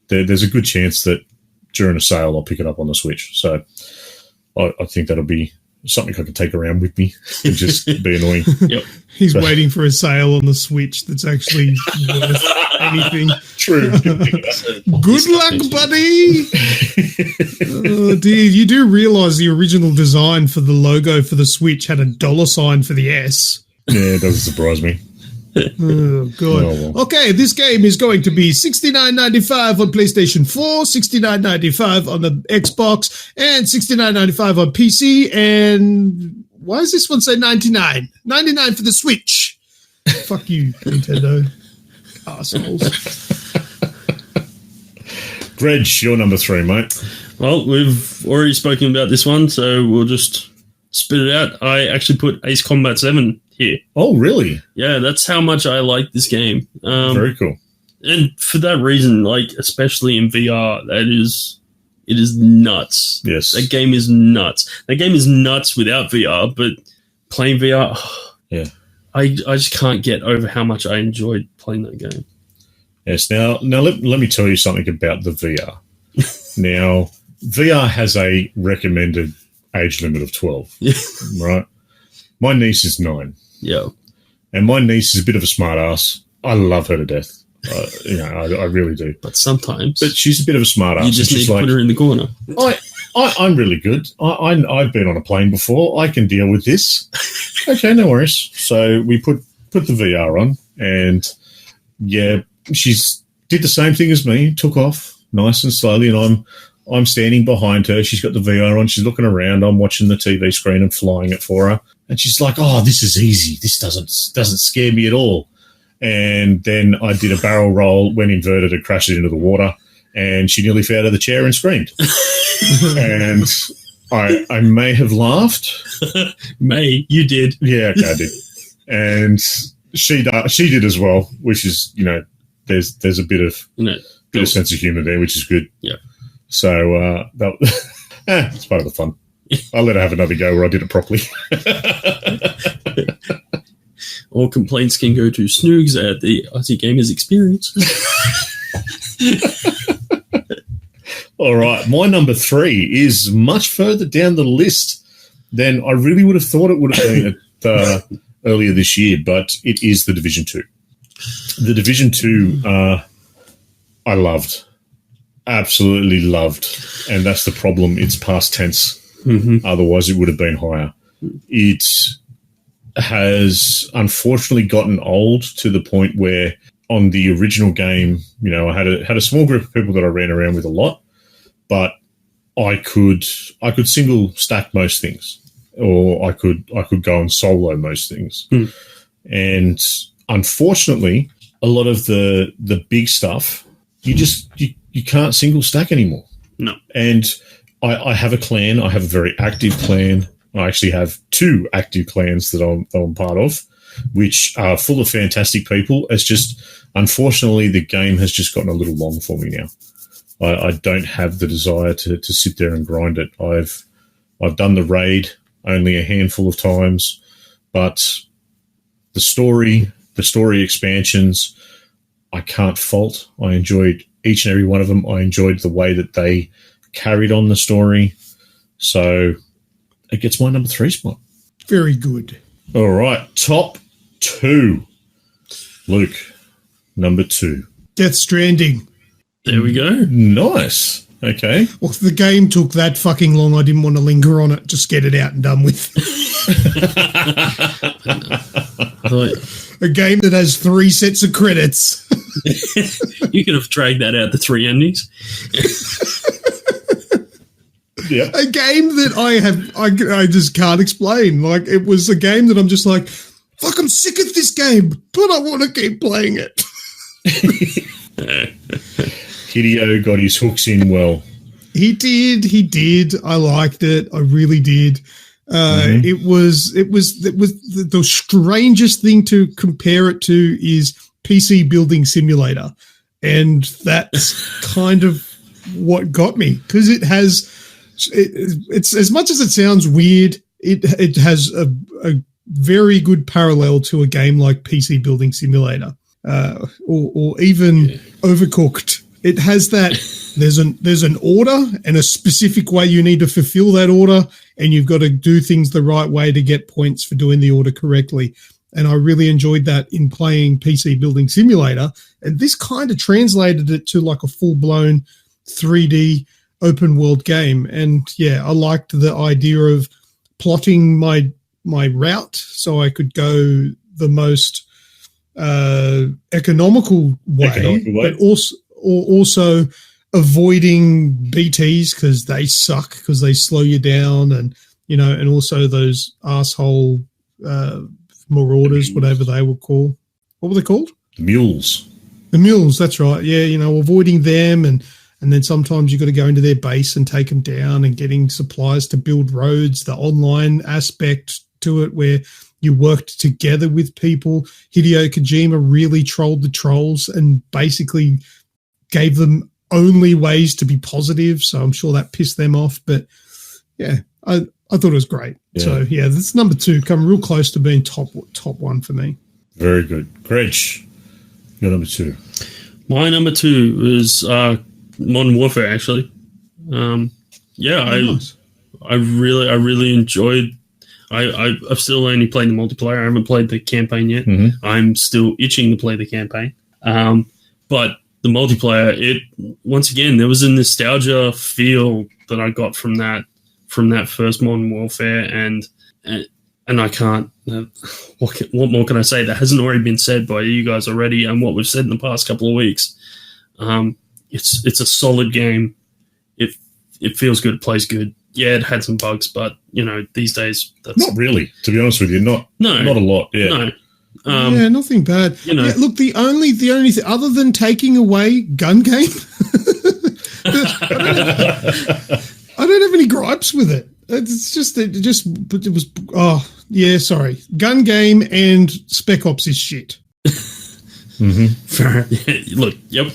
there's a good chance that during a sale I'll pick it up on the Switch. So I think that'll be something I can take around with me and just be annoying. Yep. He's waiting for a sale on the Switch that's actually worth anything. True. Good luck, buddy. Oh, dear. You do realise the original design for the logo for the Switch had a $sign for the S. Yeah, it doesn't surprise me. Oh, God. Oh, well. Okay, this game is going to be $69.95 on PlayStation 4, $69.95 on the Xbox, and $69.95 on PC. And why does this one say $99? $99 for the Switch. Fuck you, Nintendo. Assholes. Greg, you're number 3, mate. Well, we've already spoken about this one, so we'll just spit it out. I actually put Ace Combat 7 here. Oh, really? Yeah, that's how much I like this game. Very cool. And for that reason, especially in VR, it is nuts. Yes. That game is nuts. That game is nuts without VR, but playing VR, yeah. I just can't get over how much I enjoyed playing that game. Yes. Now let me tell you something about the VR. Now, VR has a recommended age limit of 12, right? My niece is 9. Yeah. And my niece is a bit of a smart ass. I love her to death. I really do. But sometimes. But she's a bit of a smart ass. You just need to put her in the corner. I'm really good. I've been on a plane before. I can deal with this. Okay, no worries. So we put the VR on, and yeah, she's did the same thing as me. Took off nice and slowly, and I'm standing behind her. She's got the VR on. She's looking around. I'm watching the TV screen and flying it for her. And she's like, "Oh, this is easy. This doesn't scare me at all." And then I did a barrel roll, went inverted, and crashed it into the water. And she nearly fell out of the chair and screamed. And I may have laughed. You did. Yeah, okay, I did. And she did as well, which is, there's a bit of sense of humour there, which is good. Yeah. So it's part of the fun. I'll let her have another go where I did it properly. All complaints can go to Snoogs at the Aussie Gamers Experience. All right, my number 3 is much further down the list than I really would have thought it would have been earlier this year, but it is The Division 2. The Division 2, I loved. Absolutely loved. And that's the problem. It's past tense. Mm-hmm. Otherwise, it would have been higher. It has unfortunately gotten old to the point where on the original game, I had a small group of people that I ran around with a lot, but I could single stack most things, or I could go and solo most things. And unfortunately, a lot of the big stuff you can't single stack anymore. No. And I have a clan. I have a very active clan. I actually have 2 active clans that I'm part of, which are full of fantastic people. It's just, unfortunately, the game has just gotten a little long for me now. I don't have the desire to sit there and grind it. I've done the raid only a handful of times, but the story expansions, I can't fault. I enjoyed each and every one of them. I enjoyed the way that they carried on the story. So it gets my number 3 spot. Very good. All right, top 2. Luke, number 2. Death Stranding. There we go. Nice. Okay. Well, if the game took that fucking long, I didn't want to linger on it. Just get it out and done with. Like, a game that has 3 sets of credits. You could have dragged that out the 3 endings. Yeah. A game that I just can't explain. Like, it was a game that I'm just like, fuck, I'm sick of this game, but I want to keep playing it. Hideo got his hooks in well. He did. I liked it. I really did. It was the strangest thing to compare it to is PC Building Simulator. And that's kind of what got me, because it's as much as it sounds weird, it has a very good parallel to a game like PC Building Simulator, or even Overcooked. It has that there's an order and a specific way you need to fulfill that order, and you've got to do things the right way to get points for doing the order correctly. And I really enjoyed that in playing PC Building Simulator. And this kind of translated it to like a full-blown 3D open world game. And yeah, I liked the idea of plotting my route so I could go the most economical way, but also avoiding BTs because they suck, because they slow you down, and and also those asshole marauders, whatever they were called. What were they called? Mules. The mules, that's right. Yeah, avoiding them, and then sometimes you've got to go into their base and take them down, and getting supplies to build roads, the online aspect to it where you worked together with people. Hideo Kojima really trolled the trolls and basically gave them only ways to be positive, so I'm sure that pissed them off. But yeah, I thought it was great. Yeah. So yeah, that's number 2, come real close to being top one for me. Very good. Greg, your number 2. My number 2 is Modern Warfare, actually. Nice. I really enjoyed. I've still only played the multiplayer. I haven't played the campaign yet. Mm-hmm. I'm still itching to play the campaign. But the multiplayer, once again, there was a nostalgia feel that I got from that first Modern Warfare, and I can't. What more can I say that hasn't already been said by you guys already, and what we've said in the past couple of weeks? It's a solid game. It feels good. It plays good. Yeah, it had some bugs, but these days that's not really. To be honest with you, not a lot. Yeah. No. Nothing bad. Look, the only thing other than taking away gun game, I don't have any gripes with it. It was. Oh yeah, sorry. Gun game and Spec Ops is shit. Mm-hmm. Look, yep.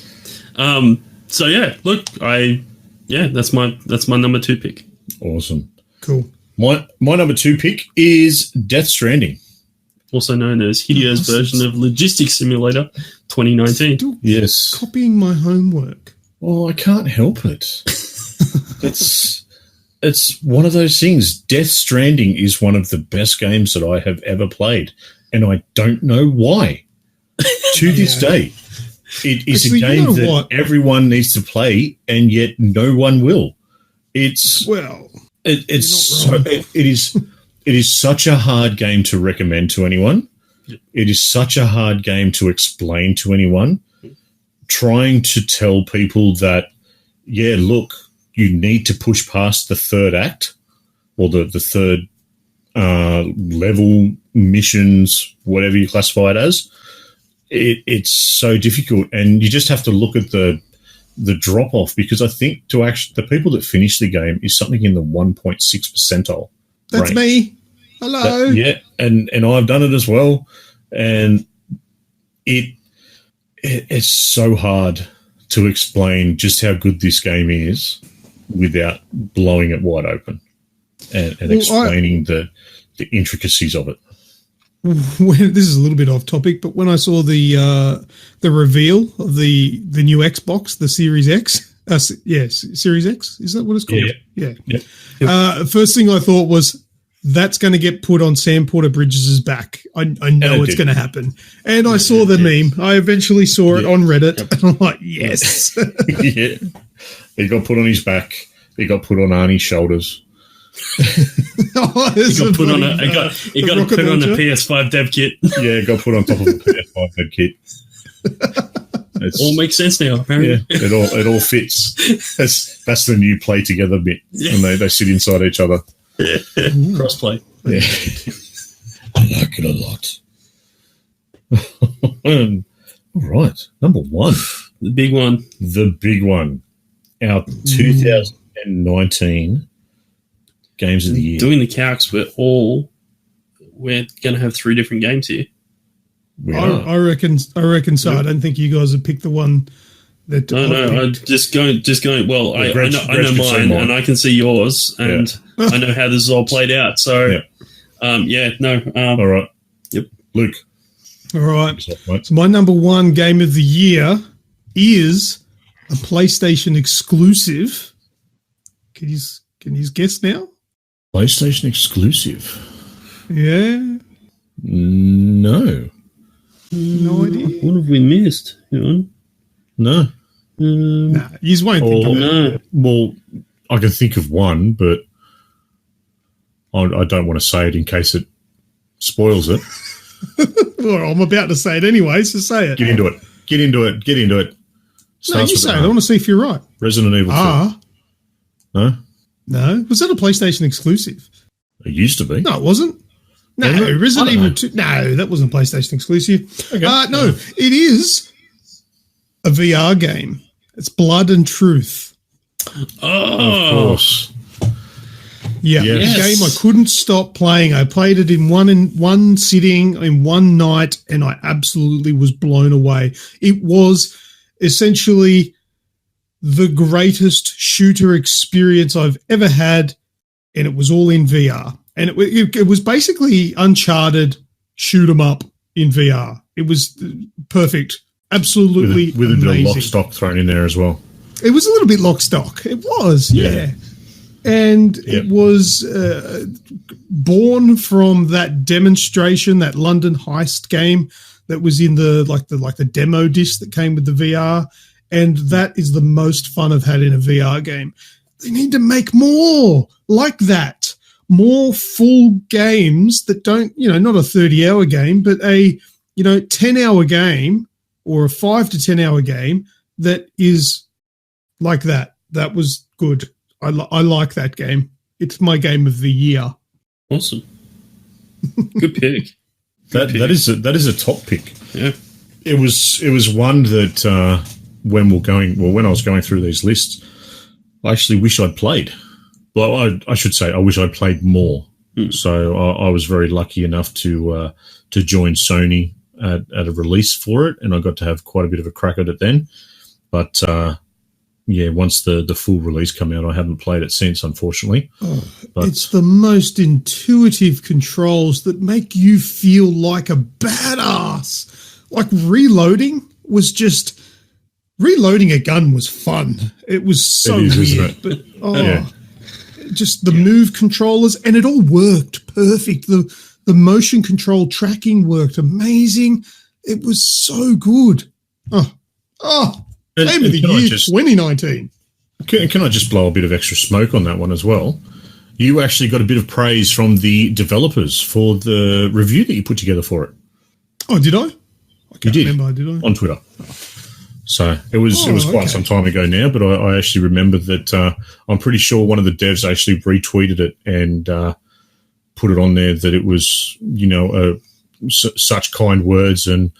So yeah, look, that's my number 2 pick. Awesome. Cool. My number 2 pick is Death Stranding, also known as Hideo's version of Logistics Simulator 2019. Still yes. Copying my homework. Oh, I can't help it. It's one of those things. Death Stranding is one of the best games that I have ever played, and I don't know why. To this day, it is a game that everyone needs to play, and yet no one will. It is such a hard game to recommend to anyone. It is such a hard game to explain to anyone. Trying to tell people that, yeah, look, you need to push past the third act or the third level missions, whatever you classify it as. It's so difficult, and you just have to look at the drop off, because I think the people that finish the game is something in the 1.6 percentile. That's range. Me. Hello. And I've done it as well, and it's so hard to explain just how good this game is without blowing it wide open and explaining the intricacies of it. This is a little bit off topic, but when I saw the reveal of the new Xbox, the Series X, Series X, is that what it's called? Yeah. First thing I thought was, that's going to get put on Sam Porter Bridges' back. I know it's going to happen. And I saw the meme. I eventually saw it on Reddit, and I'm like, yes. Yeah. He got put on his back. He got put on Arnie's shoulders. He got put on a PS5 dev kit. Yeah, got put on top of the PS5 dev kit. all makes sense now. Apparently. Yeah, it all fits. That's the new play together bit, and they sit inside each other. Yeah. Crossplay. Yeah, I like it a lot. All right, number one, The big one. Our 2019 games of the year. Doing the calcs, we're going to have 3 different games here. I reckon so. I don't think you guys have picked the one that. I'm just going. Well, I know mine, and I can see yours, and I know how this is all played out. So, all right. Yep, Luke. All right. So my number one game of the year is a PlayStation exclusive. Can you guess now? PlayStation exclusive. Yeah. No. No idea. What have we missed? Hang on. No. Nah, you just won't think of it. No. Well, I can think of one, but I don't want to say it in case it spoils it. Well, I'm about to say it anyway, so say it. Get into it. No, you say it. I want to see if you're right. Resident Evil 2. No? No. Was that a PlayStation exclusive? It used to be. No, it wasn't. No, Resident Evil 2. No, that wasn't a PlayStation exclusive. Okay. No, it is a VR game. It's Blood and Truth. Of course. Yeah, Yes. a game I couldn't stop playing. I played it in one sitting, in one night, and I absolutely was blown away. It was essentially the greatest shooter experience I've ever had, and it was all in VR. And it was basically Uncharted shoot 'em up in VR. It was perfect. Absolutely with a bit amazing. of lock stock thrown in there as well. It was a little bit lock stock. It was, yeah. And it was born from that demonstration, that London heist game that was in the demo disc that came with the VR. And that is the most fun I've had in a VR game. They need to make more like that. More full games that don't, not a 30-hour game, but a, 10-hour game or a 5 to 10-hour game that is like that. That was good. I like that game. It's my game of the year. Awesome. Good pick. That is a top pick. Yeah. It was one that when I was going through these lists, I actually wish I'd played. Well, I should say I wish I'd played more. So I was very lucky enough to join Sony at a release for it, and I got to have quite a bit of a crack at it then. But once the full release came out, I haven't played it since, unfortunately. But it's the most intuitive controls that make you feel like a badass. Like reloading a gun was fun. It was so weird, isn't it? But just the move controllers, and it all worked perfect. The motion control tracking worked amazing. It was so good. Game of the year 2019. Can I just blow a bit of extra smoke on that one as well? You actually got a bit of praise from the developers for the review that you put together for it. Oh, did I? I can't remember, did I? On Twitter. So it was quite some time ago now, but I actually remember that I'm pretty sure one of the devs actually retweeted it and put it on there that it was, such kind words and,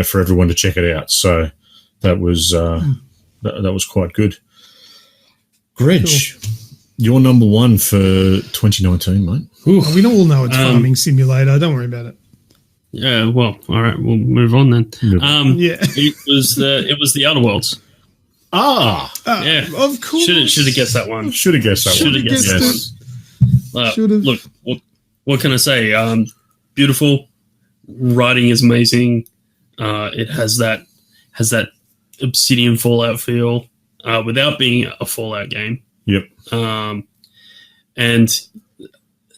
for everyone to check it out. So that was that was quite good. Greg, you're number one for 2019, mate. Oh, we all know it's Farming Simulator. Don't worry about it. Yeah, well, all right, we'll move on then. It was the Outer Worlds. Yeah, of course. Should have guessed that one. Should have guessed that one. Look, what can I say? Beautiful, writing is amazing. It has that Obsidian Fallout feel without being a Fallout game. Yep. And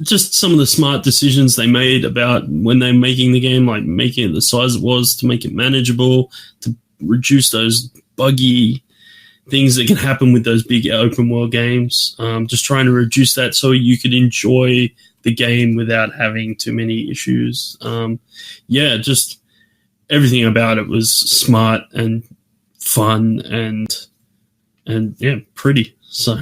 just some of the smart decisions they made about when they're making the game, like making it the size it was to make it manageable, to reduce those buggy things that can happen with those big open world games. Just trying to reduce that so you could enjoy the game without having too many issues. Just everything about it was smart and fun and yeah, pretty. So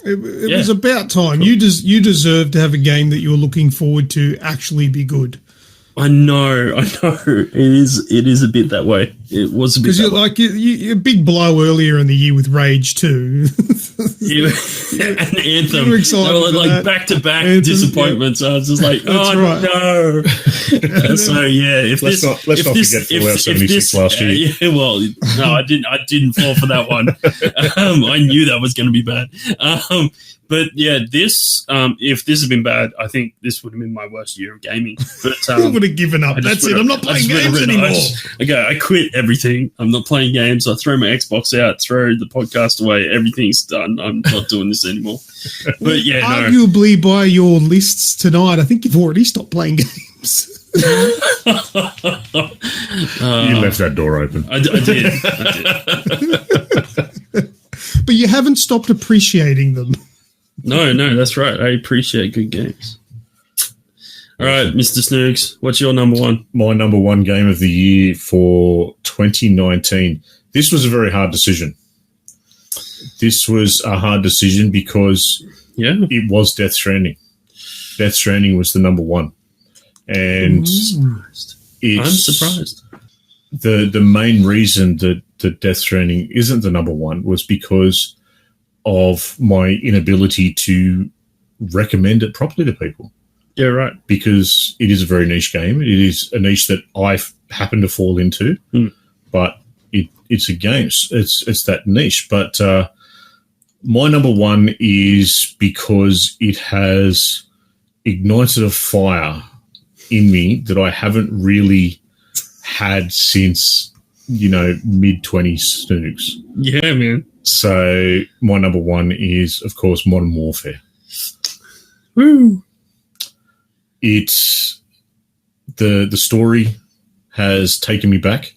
it was about time. You deserve to have a game that you're looking forward to actually be good. I know. It is a bit that way. It was a bit because you're a big blow earlier in the year with Rage 2. And Anthem. You were excited they were like that. back-to-back Anthem, disappointments. I was just like, right. no. So yeah, let's not forget Fallout 76 last year. Yeah, well, no, I didn't fall for that one. I knew that was going to be bad. But yeah, this if this had been bad, I think this would have been my worst year of gaming. But I would have given up. That's it. I'm not playing games anymore. I quit everything. I'm not playing games. I throw my Xbox out, throw the podcast away. Everything's done. I'm not doing this anymore. But yeah, arguably by your lists tonight, I think you've already stopped playing games. You left that door open. I did. But you haven't stopped appreciating them. No, that's right. I appreciate good games. All right, Mr. Snoogs, what's your number one? My number one game of the year for 2019. This was a very hard decision. This was a hard decision because it was Death Stranding. Death Stranding was the number one. And I'm surprised. The main reason that Death Stranding isn't the number one was because of my inability to recommend it properly to people. Yeah, right. Because it is a very niche game. It is a niche that I've happened to fall into, but it's a game. It's that niche. But my number one is because it has ignited a fire in me that I haven't really had since, mid-20s Snoogs. Yeah, man. So my number one is, of course, Modern Warfare. Woo! It's the story has taken me back.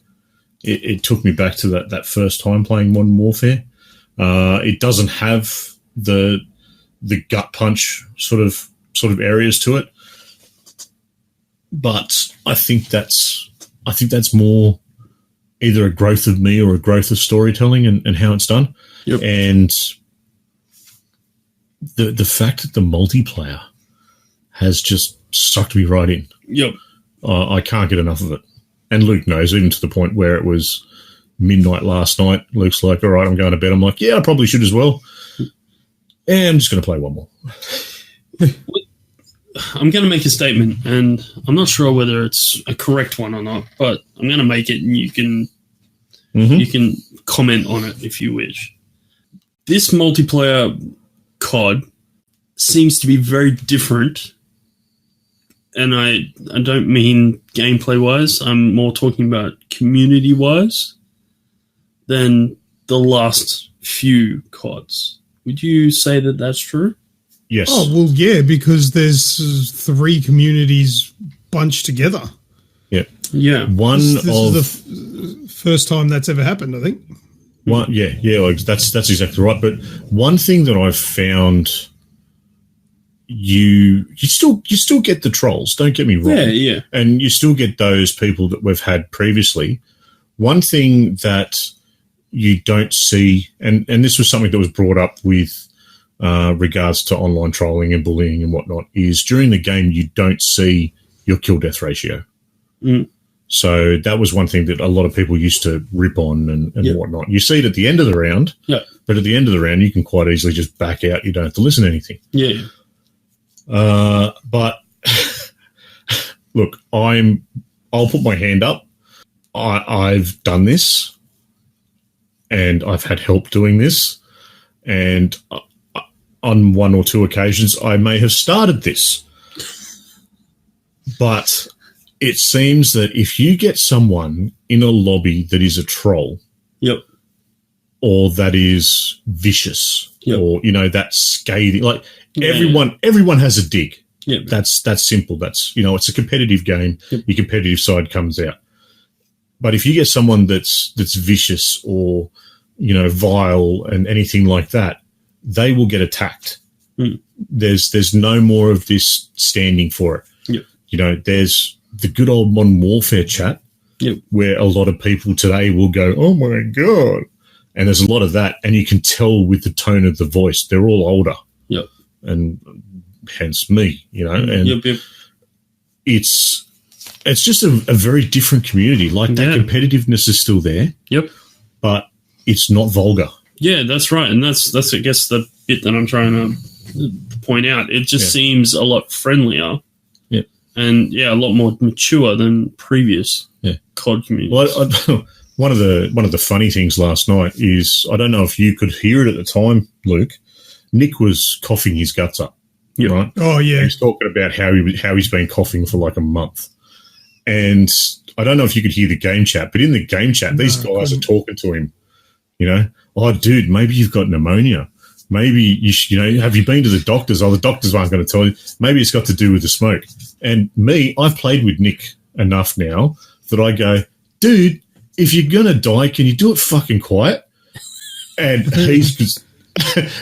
It took me back to that first time playing Modern Warfare. It doesn't have the gut punch sort of areas to it, but I think that's more either a growth of me or a growth of storytelling and how it's done. Yep. And the fact that the multiplayer has just sucked me right in. Yep. I can't get enough of it. And Luke knows, even to the point where it was midnight last night. Luke's like, all right, I'm going to bed. I'm like, yeah, I probably should as well. And I'm just going to play one more. I'm going to make a statement, and I'm not sure whether it's a correct one or not, but I'm going to make it, and you can comment on it if you wish. This multiplayer COD seems to be very different, and I don't mean gameplay-wise. I'm more talking about community-wise than the last few CODs. Would you say that that's true? Yes. Oh, well, yeah, because there's three communities bunched together. Yeah. Yeah. This is the first time that's ever happened, I think. Yeah, that's exactly right. But one thing that I've found, you still get the trolls, don't get me wrong. Yeah. And you still get those people that we've had previously. One thing that you don't see, and this was something that was brought up with regards to online trolling and bullying and whatnot, is during the game you don't see your kill-death ratio. So that was one thing that a lot of people used to rip on and whatnot. You see it at the end of the round, but at the end of the round you can quite easily just back out. You don't have to listen to anything. Yeah. But look, I'll put my hand up. I've done this, and I've had help doing this, and on one or two occasions, I may have started this. But it seems that if you get someone in a lobby that is a troll, or that is vicious, or that's scathing, like everyone has a dig. That's simple. That's it's a competitive game. Your competitive side comes out. But if you get someone that's vicious or vile and anything like that, they will get attacked. There's no more of this standing for it. There's the good old Modern Warfare chat where a lot of people today will go, oh my God. And there's a lot of that. And you can tell with the tone of the voice, they're all older. Yep. And hence me, and it's just a very different community. Like that competitiveness is still there. Yep. But it's not vulgar. Yeah, that's right. And that's I guess the bit that I'm trying to point out. It just seems a lot friendlier. Yeah. And a lot more mature than previous COD communities. Well, one of the funny things last night is, I don't know if you could hear it at the time, Luke, Nick was coughing his guts up. Yep. Right? Oh, yeah. He's talking about how he's been coughing for like a month. And I don't know if you could hear the game chat, but in the game chat, these guys are talking to him, oh, dude, maybe you've got pneumonia. Maybe, have you been to the doctors? Oh, the doctors aren't going to tell you. Maybe it's got to do with the smoke. And me, I've played with Nick enough now that I go, dude, if you're going to die, can you do it fucking quiet? And he's just...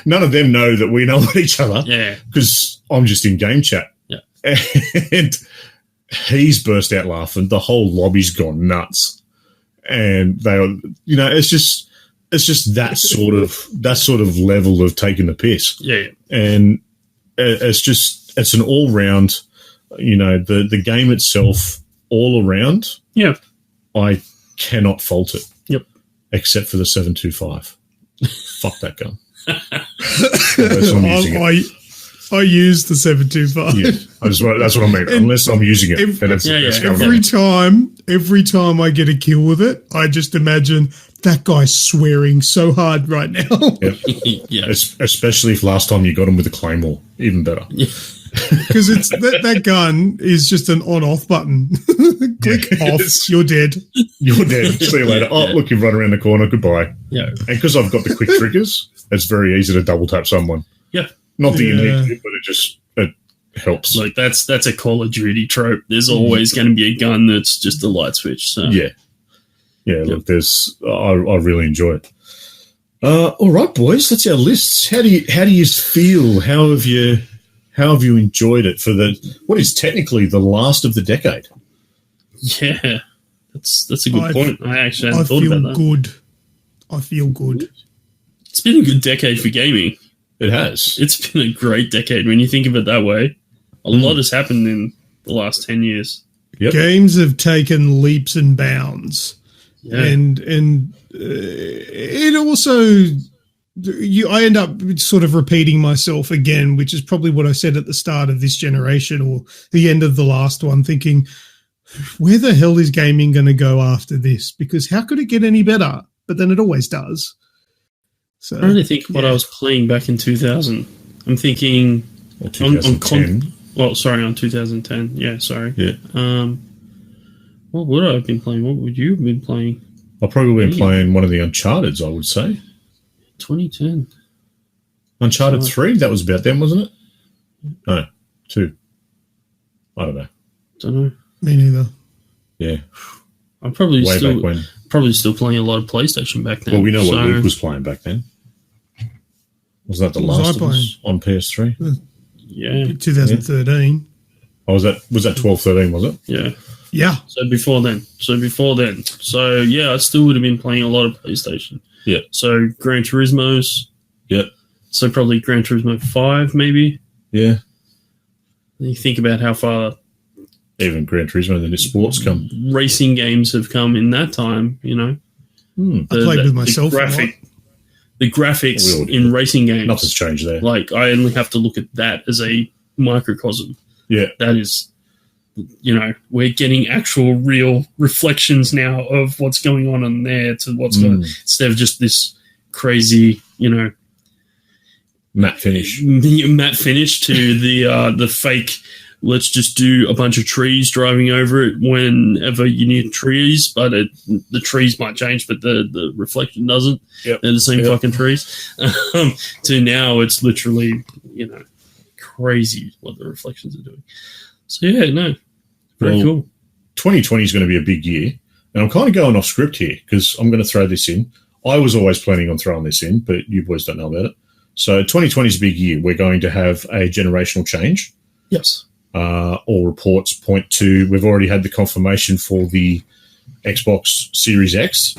none of them know that we know each other. Yeah. Because I'm just in game chat. Yeah. And he's burst out laughing. The whole lobby's gone nuts. And they are, it's just that sort of level of taking the piss. Yeah. And it's an all round, the game itself all around. Yeah. I cannot fault it. Yep. Except for the 725. Fuck that gun. I use the 725. Yeah, that's what I mean. Unless I'm using it, then it's every time I get a kill with it, I just imagine that guy's swearing so hard right now. Yep. Yeah. Especially if last time you got him with a claymore, even better. Because it's that gun is just an on-off button. Click off, you're dead. You're dead. See you later. Oh, look, you've run around the corner. Goodbye. Yeah. And because I've got the quick triggers, it's very easy to double tap someone. Yeah. Not that you need to, but it helps. Like that's a Call of Duty trope. There's always going to be a gun that's just a light switch. So yeah. Look, I really enjoy it. All right, boys, that's our lists. How do you feel? How have you enjoyed it for what is technically the last of the decade? Yeah, that's a good point. I actually hadn't thought about that. I feel good. It's been a good decade for gaming. It has. It's been a great decade when you think of it that way. A lot has happened in the last 10 years. Yep. Games have taken leaps and bounds. Yeah. And it also... I end up sort of repeating myself again, which is probably what I said at the start of this generation or the end of the last one, thinking, where the hell is gaming going to go after this? Because how could it get any better? But then it always does. So I really think what I was playing back in 2000. I'm thinking on 2010. on 2010. Yeah, sorry. Yeah. What would I have been playing? What would you have been playing? I've probably been playing one of the Uncharted's, I would say. 2010. Uncharted 3, that was about them, wasn't it? No, 2. I don't know. Don't know. Me neither. Yeah. I'm probably back when. Probably still playing a lot of PlayStation back then. Well, we know what Luke was playing back then. Wasn't that The Last of Us on PS3? Yeah. 2013. Oh, was that 12, 13, was it? Yeah. Yeah. So before then. So yeah, I still would have been playing a lot of PlayStation. Yeah. So Gran Turismo's. Yeah. So probably Gran Turismo 5, maybe. Yeah. You think about how far even Gran Turismo and the sports come. Racing games have come in that time, I played with myself. The graphics in racing games. Nothing's changed there. Like, I only have to look at that as a microcosm. Yeah. That is, we're getting actual real reflections now of what's going on in there to what's going on, instead of just this crazy, matte finish. Matte finish to the fake, let's just do a bunch of trees driving over it whenever you need trees, but the trees might change, but the reflection doesn't. Yep. They're the same fucking trees. To now, it's literally, crazy what the reflections are doing. So, yeah, very cool. 2020 is going to be a big year, and I'm kind of going off script here because I'm going to throw this in. I was always planning on throwing this in, but you boys don't know about it. So 2020 is a big year. We're going to have a generational change. Yes. All reports point to, we've already had the confirmation for the Xbox Series X,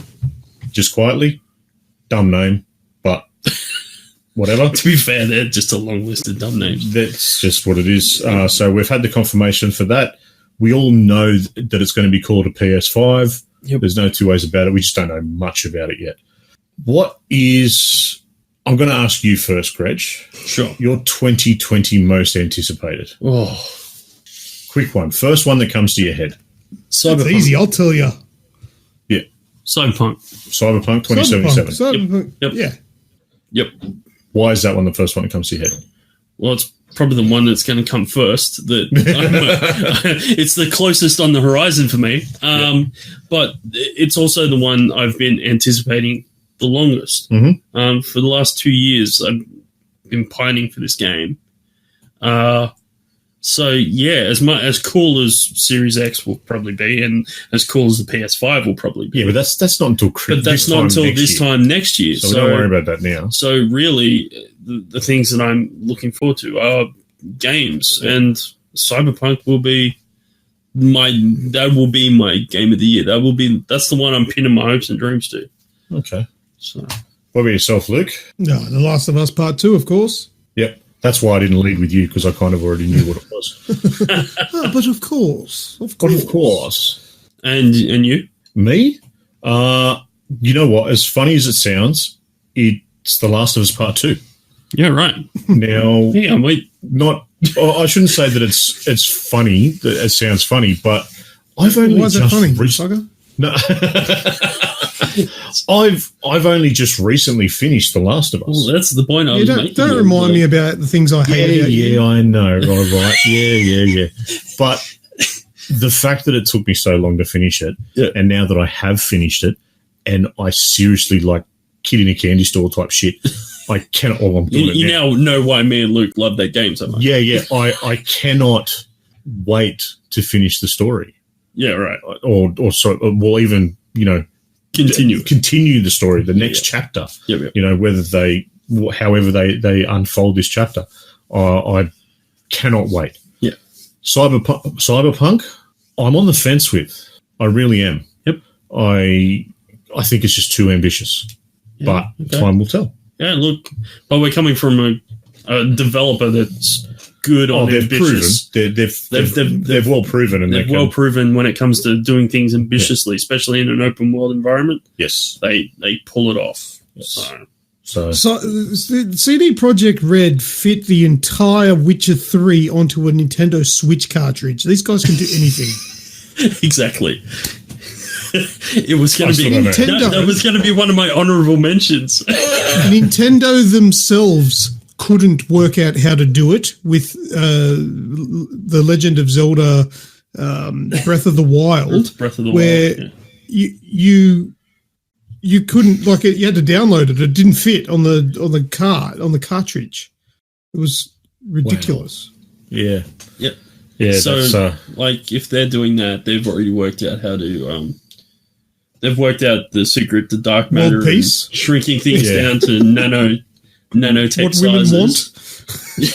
just quietly. Dumb name, but whatever. To be fair, they're just a long list of dumb names. That's just what it is. So we've had the confirmation for that. We all know that it's going to be called a PS5. Yep. There's no two ways about it. We just don't know much about it yet. I'm going to ask you first, Greg. Sure. Your 2020 most anticipated. Oh, Quick one. First one that comes to your head. It's easy, I'll tell you. Yeah. Cyberpunk. Cyberpunk 2077. Cyberpunk. Yep. Yeah. Yep. Why is that one the first one that comes to your head? Well, it's probably the one that's going to come first. It's the closest on the horizon for me. But it's also the one I've been anticipating the longest. Mm-hmm. For the last 2 years, I've been pining for this game. So yeah, as cool as Series X will probably be, and as cool as the PS5 will probably be. Yeah, but that's not until this time next year. So don't worry about that now. So really, the things that I'm looking forward to are games, and Cyberpunk will be my game of the year. That's the one I'm pinning my hopes and dreams to. Okay. So what about yourself, Luke? No, The Last of Us Part 2, of course. Yep. That's why I didn't lead with you, because I kind of already knew what it was. But of course. Of course. And you? Me? You know what? As funny as it sounds, it's The Last of Us Part 2. Yeah, right. Now, yeah, wait. I shouldn't say that it's funny, that it sounds funny, but I've only Why is just... that funny? No. I've only just recently finished The Last of Us. Well, that's the point I was making. Don't remind me about the things I hate about you. Yeah, I know. All right. Yeah. But the fact that it took me so long to finish it, and now that I have finished it, and I seriously like kid in a candy store type shit, I cannot. Oh, I'm doing it now. You now know why me and Luke love that game so much. Yeah. I cannot wait to finish the story. Yeah, right. Or even, continue the story, the next chapter. Yep. However they unfold this chapter. I cannot wait. Yeah. Cyberpunk, I'm on the fence with. I really am. Yep. I think it's just too ambitious. Yeah, but time will tell. Yeah, look, but we're coming from a developer that's good on ambitious. They've well proven, and they've well proven when it comes to doing things ambitiously, especially in an open world environment. Yes, they pull it off. Yes. So CD Projekt Red fit the entire Witcher 3 onto a Nintendo Switch cartridge. These guys can do anything. Exactly. It was going to be Nintendo. That was going to be one of my honorable mentions. Nintendo themselves couldn't work out how to do it with the Legend of Zelda Breath of the Wild. Breath of the where Wild, yeah. You couldn't, like, you had to download it. It didn't fit on the cartridge. It was ridiculous. Wow. Yeah. Yep. Yeah. So, like, if they're doing that, they've already worked out how to. They've worked out the secret to dark matter, world peace, shrinking things down to nanotech what women sizes.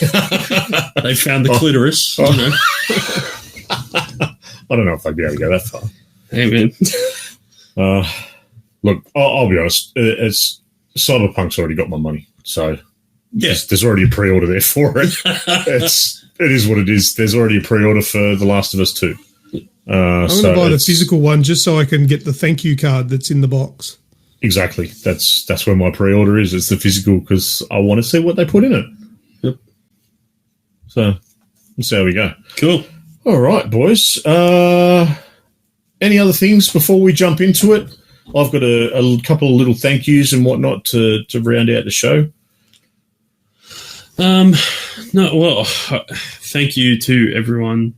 Want. They found the clitoris. I don't know if I'd be able to go that far. Hey, man. Look, I'll be honest. It's Cyberpunk's already got my money, so there's already a pre-order there for it. It is what it is. There's already a pre-order for The Last of Us 2. I'm going to buy the physical one just so I can get the thank you card that's in the box. Exactly. That's where my pre-order is. It's the physical, because I want to see what they put in it. Yep. So let's see how we go. Cool. All right, boys. Any other things before we jump into it? I've got a couple of little thank yous and whatnot to round out the show. No, well, thank you to everyone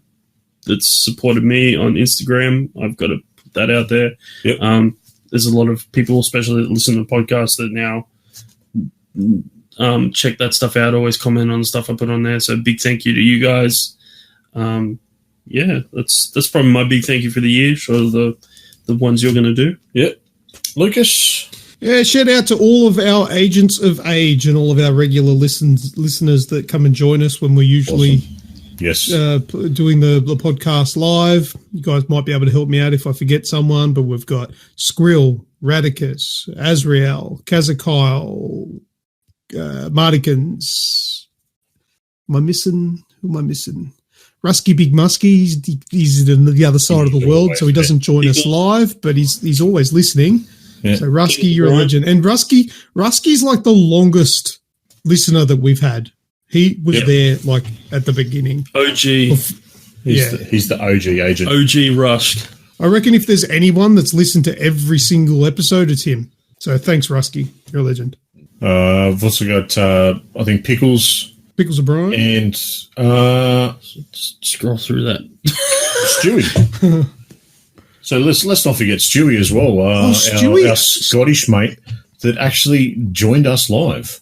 that's supported me on Instagram. I've got to put that out there. Yep. There's a lot of people, especially that listen to the podcast, that now check that stuff out, always comment on the stuff I put on there. So big thank you to you guys. That's probably my big thank you for the year. Sure, the ones you're going to do. Yep. Lucas? Yeah, shout out to all of our agents of age and all of our regular listeners that come and join us when we're usually Yes. Doing the podcast live. You guys might be able to help me out if I forget someone, but we've got Skrill, Radicus, Azrael, Kazakyle, Martikins. Who am I missing? Rusky Big Muskie. He's on the other side of the world, so he doesn't join us live, but he's always listening. Yeah. So Rusky, you're a legend. And Rusky's like the longest listener that we've had. He was there like at the beginning. OG. He's the OG agent. OG Rusk. I reckon if there's anyone that's listened to every single episode, it's him. So thanks, Rusky. You're a legend. I've also got, I think, Pickles. Pickles O'Brien. And scroll through that. Stewie. So let's not forget Stewie as well. Stewie. Our Scottish mate that actually joined us live.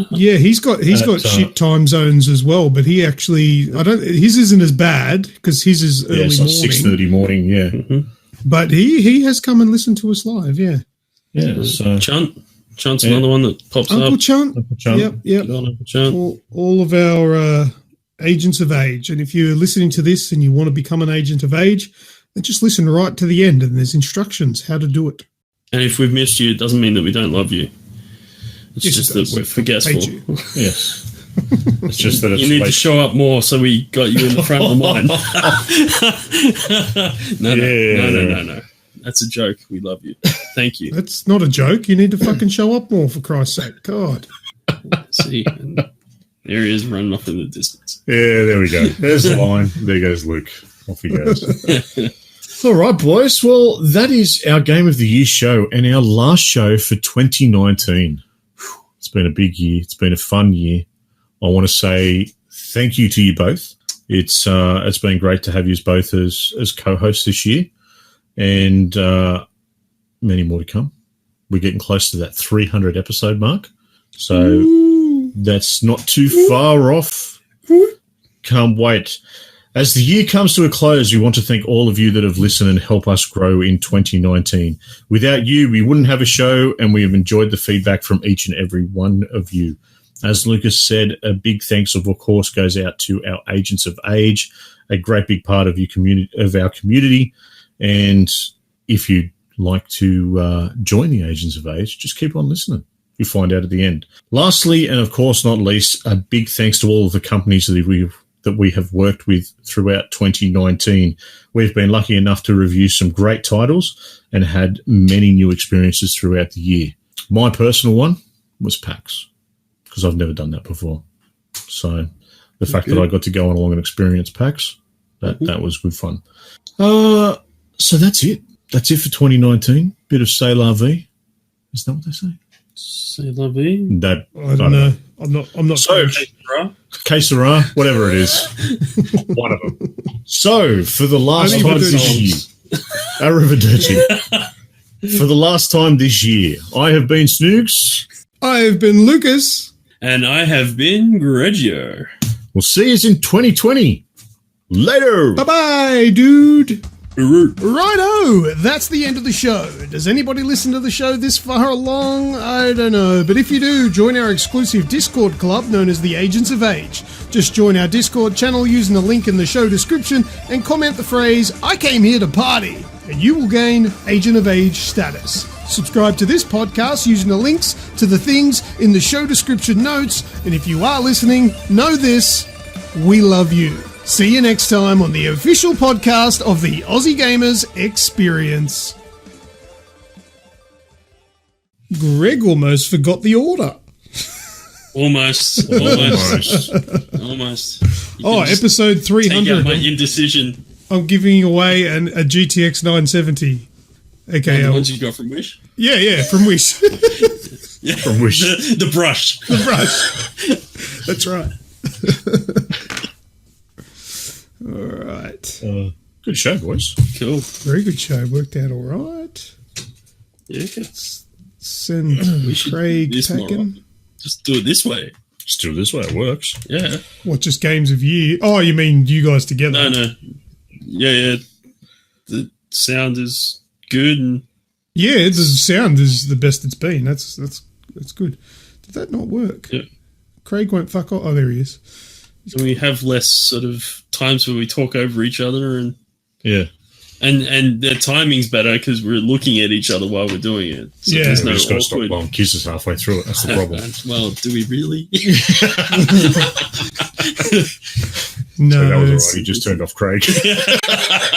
Yeah, he's got shit time zones as well, but he actually his isn't as bad because his is early it's like morning. 6:30 morning. Yeah, but he has come and listened to us live. Yeah, So Chunt's another one that pops Uncle up. Chunt. Yep. Uncle Chunt. All of our agents of age, and if you're listening to this and you want to become an agent of age, then just listen right to the end, and there's instructions how to do it. And if we've missed you, it doesn't mean that we don't love you. It's just that we're forgetful. Yes. It's just that you need to show up more, so we got you in the front of the mind. No. That's a joke. We love you. Thank you. That's not a joke. You need to fucking show up more, for Christ's sake. God. See, there he is running off in the distance. Yeah, there we go. There's the line. There goes Luke. Off he goes. All right, boys. Well, that is our Game of the Year show and our last show for 2019. It's been a big year. It's been a fun year. I want to say thank you to you both. It's been great to have you both as co-hosts this year, and many more to come. We're getting close to that 300 episode mark, so that's not too far off. Can't wait. As the year comes to a close, we want to thank all of you that have listened and help us grow in 2019. Without you, we wouldn't have a show, and we have enjoyed the feedback from each and every one of you. As Lucas said, a big thanks, of course, goes out to our Agents of Age, a great big part of our community. And if you'd like to join the Agents of Age, just keep on listening. You'll find out at the end. Lastly, and of course not least, a big thanks to all of the companies that we have worked with throughout 2019. We've been lucky enough to review some great titles and had many new experiences throughout the year. My personal one was PAX, because I've never done that before. So the fact that I got to go on along and experience PAX, that was good fun. So that's it. That's it for 2019. Bit of C'est La Vie. Is that what they say? C'est La Vie? I don't know. I'm not so Que sera, whatever it is. One of them. So for the last time this year, Arrivederci. For the last time this year, I have been Snoogs. I have been Lucas. And I have been Grejio. We'll see you in 2020. Later. Bye-bye, dude. Righto, that's the end of the show. Does anybody listen to the show this far along? I don't know, but if you do, join our exclusive Discord club known as the Agents of Age. Just join our Discord channel using the link in the show description and comment the phrase, "I came here to party," and you will gain Agent of Age status. Subscribe to this podcast using the links to the things in the show description notes, and if you are listening, know this, we love you. See you next time on the official podcast of the Aussie Gamers Experience. Greg almost forgot the order. Almost. Episode 300. Take out my indecision. I'm giving away a GTX 970. Okay. The ones you got from Wish? Yeah, from Wish. Yeah. From Wish. The brush. The brush. That's right. All right. Good show, boys. Cool. Very good show. Worked out all right. Yeah. Send Craig packing. Just do it this way. Just do it this way. It works. Yeah. What, just games of year? Oh, you mean you guys together? No. Yeah. The sound is good. And yeah, the sound is the best it's been. That's good. Did that not work? Yeah. Craig won't fuck off. Oh, there he is. So we have less sort of times where we talk over each other, and the timing's better because we're looking at each other while we're doing it. So Yeah. We just got to stop blowing kisses halfway through it. That's the problem. Well, do we really? No, So that was all right. You just turned off Craig.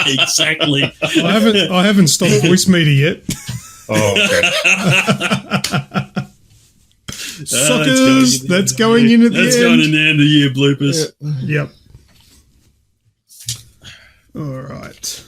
Exactly. I haven't stopped voice meter yet. Oh, okay. Suckers, that's going in at the end. That's going in the end of the year bloopers. Yep. All right.